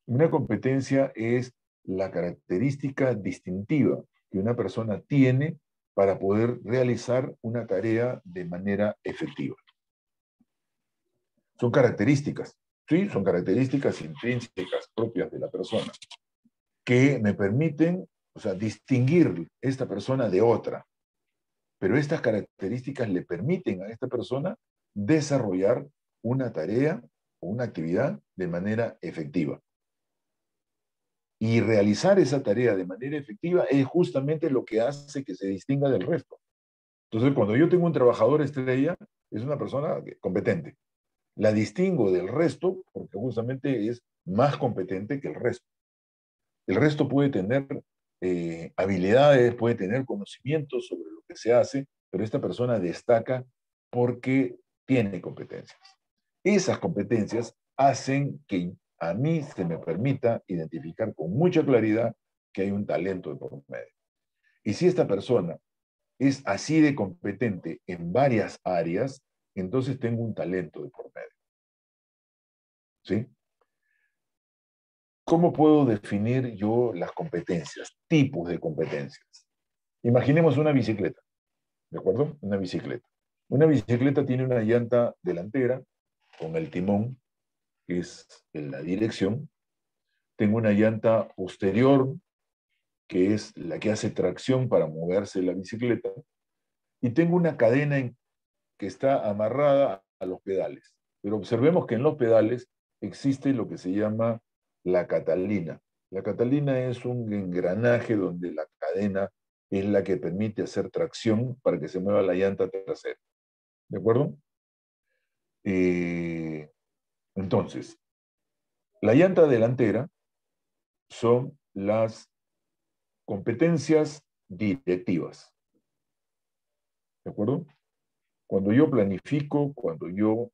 Una competencia es la característica distintiva que una persona tiene para poder realizar una tarea de manera efectiva. Son características, ¿sí? Son características intrínsecas propias de la persona que me permiten, o sea, distinguir esta persona de otra. Pero estas características le permiten a esta persona desarrollar una tarea o una actividad de manera efectiva. Y realizar esa tarea de manera efectiva es justamente lo que hace que se distinga del resto. Entonces, cuando yo tengo un trabajador estrella, es una persona competente. La distingo del resto porque justamente es más competente que el resto. El resto puede tener habilidades, puede tener conocimientos sobre lo que se hace, pero esta persona destaca porque tiene competencias. Esas competencias hacen que a mí se me permita identificar con mucha claridad que hay un talento de por medio. Y si esta persona es así de competente en varias áreas, entonces tengo un talento de por medio. ¿Sí? ¿Cómo puedo definir yo las competencias, tipos de competencias? Imaginemos una bicicleta, ¿de acuerdo? Una bicicleta. Una bicicleta tiene una llanta delantera con el timón, que es en la dirección. Tengo una llanta posterior, que es la que hace tracción para moverse la bicicleta. Y tengo una cadena que está amarrada a los pedales. Pero observemos que en los pedales existe lo que se llama la catalina. La catalina es un engranaje donde la cadena es la que permite hacer tracción para que se mueva la llanta trasera. ¿De acuerdo? Eh, entonces, la llanta delantera son las competencias directivas. ¿De acuerdo? Cuando yo planifico, cuando yo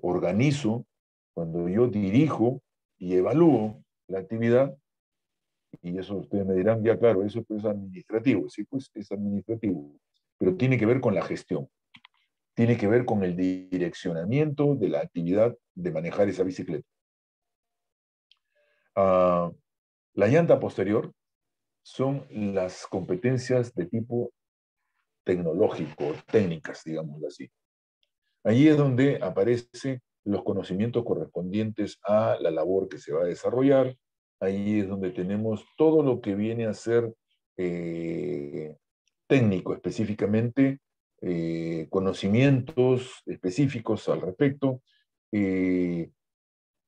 organizo, cuando yo dirijo y evalúo la actividad, y eso ustedes me dirán, ya claro, eso pues es administrativo, sí, pues es administrativo, pero tiene que ver con la gestión, tiene que ver con el direccionamiento de la actividad de manejar esa bicicleta. La llanta posterior son las competencias de tipo tecnológico, técnicas, digamos así. Allí es donde aparecen los conocimientos correspondientes a la labor que se va a desarrollar. Ahí es donde tenemos todo lo que viene a ser técnico específicamente, conocimientos específicos al respecto. eh,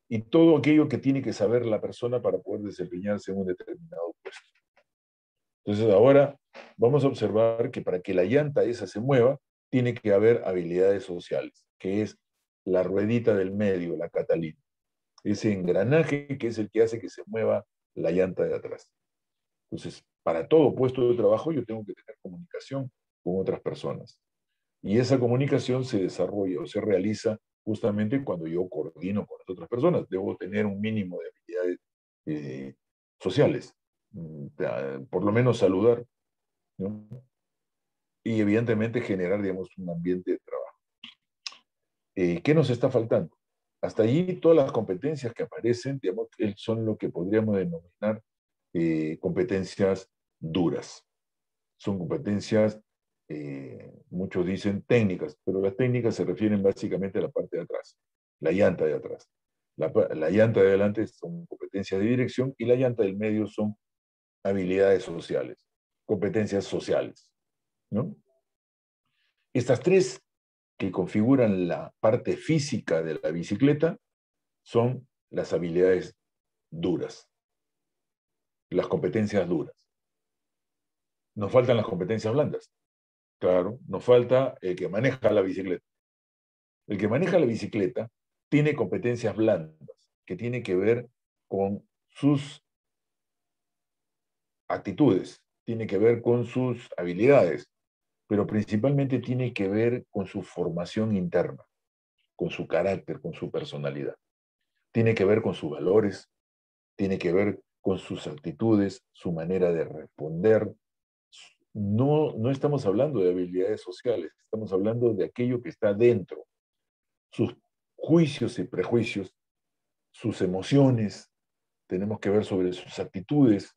y todo aquello que tiene que saber la persona para poder desempeñarse en un determinado puesto. Entonces ahora vamos a observar que para que la llanta esa se mueva, tiene que haber habilidades sociales, que es la ruedita del medio, la catalina, ese engranaje que es el que hace que se mueva la llanta de atrás. Entonces, para todo puesto de trabajo yo tengo que tener comunicación con otras personas. Y esa comunicación se desarrolla o se realiza justamente cuando yo coordino con las otras personas. Debo tener un mínimo de habilidades sociales, por lo menos saludar, ¿no? Y evidentemente generar, digamos, un ambiente de trabajo. ¿Qué nos está faltando? Hasta allí todas las competencias que aparecen, digamos, son lo que podríamos denominar competencias duras. Son competencias, muchos dicen técnicas, pero las técnicas se refieren básicamente a la parte de atrás, la llanta de atrás. La llanta de adelante son competencias de dirección y la llanta del medio son habilidades sociales, competencias sociales, ¿no? Estas tres que configuran la parte física de la bicicleta son las habilidades duras, las competencias duras. Nos faltan las competencias blandas. Claro, nos falta el que maneja la bicicleta. El que maneja la bicicleta tiene competencias blandas, que tiene que ver con sus actitudes, tiene que ver con sus habilidades, pero principalmente tiene que ver con su formación interna, con su carácter, con su personalidad. Tiene que ver con sus valores, tiene que ver con sus actitudes, su manera de responder. No estamos hablando de habilidades sociales, estamos hablando de aquello que está dentro, sus juicios y prejuicios, sus emociones, tenemos que ver sobre sus actitudes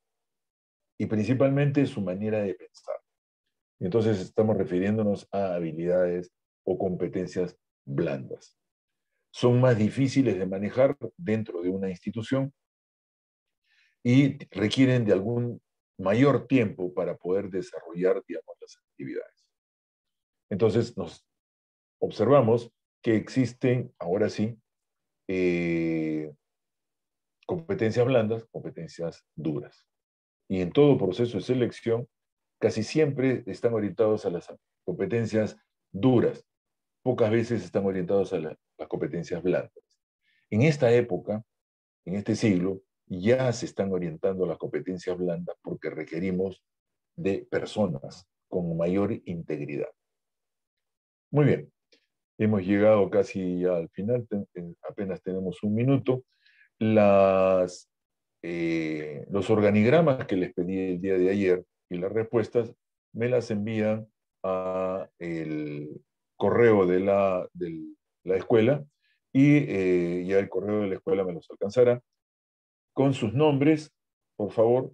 y principalmente su manera de pensar. Entonces estamos refiriéndonos a habilidades o competencias blandas. Son más difíciles de manejar dentro de una institución y requieren de algún mayor tiempo para poder desarrollar, digamos, las actividades. Entonces nos observamos que existen, ahora sí, eh, competencias blandas, competencias duras. Y en todo proceso de selección, casi siempre están orientados a las competencias duras, pocas veces están orientados a las competencias blandas. En esta época, en este siglo, ya se están orientando a las competencias blandas porque requerimos de personas con mayor integridad. Muy bien, hemos llegado casi al final, apenas tenemos un minuto. Los organigramas que les pedí el día de ayer y las respuestas me las envían a el correo de la escuela y ya el correo de la escuela me los alcanzará con sus nombres, por favor,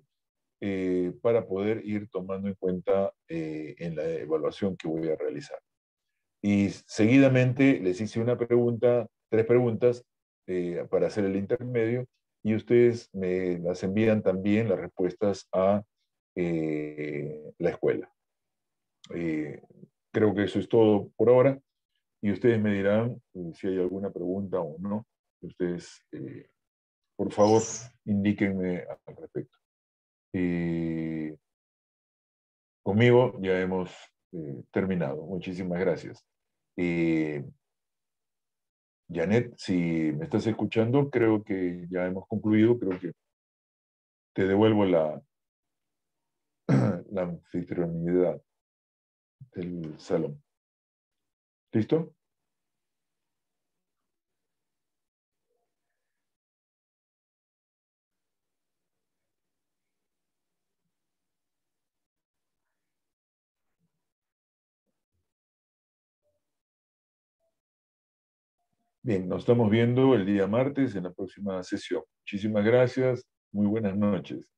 para poder ir tomando en cuenta en la evaluación que voy a realizar. Y seguidamente les hice una pregunta, tres preguntas para hacer el intermedio y ustedes me las envían también las respuestas a la escuela. Eh, Creo que eso es todo por ahora y ustedes me dirán si hay alguna pregunta o no. Ustedes, por favor, indíquenme al respecto. Conmigo ya hemos terminado. Muchísimas gracias. Eh, Janet, si me estás escuchando, creo que ya hemos concluido, creo que te devuelvo la anfitrionidad del salón. ¿Listo? Bien, nos estamos viendo el día martes en la próxima sesión. Muchísimas gracias, muy buenas noches.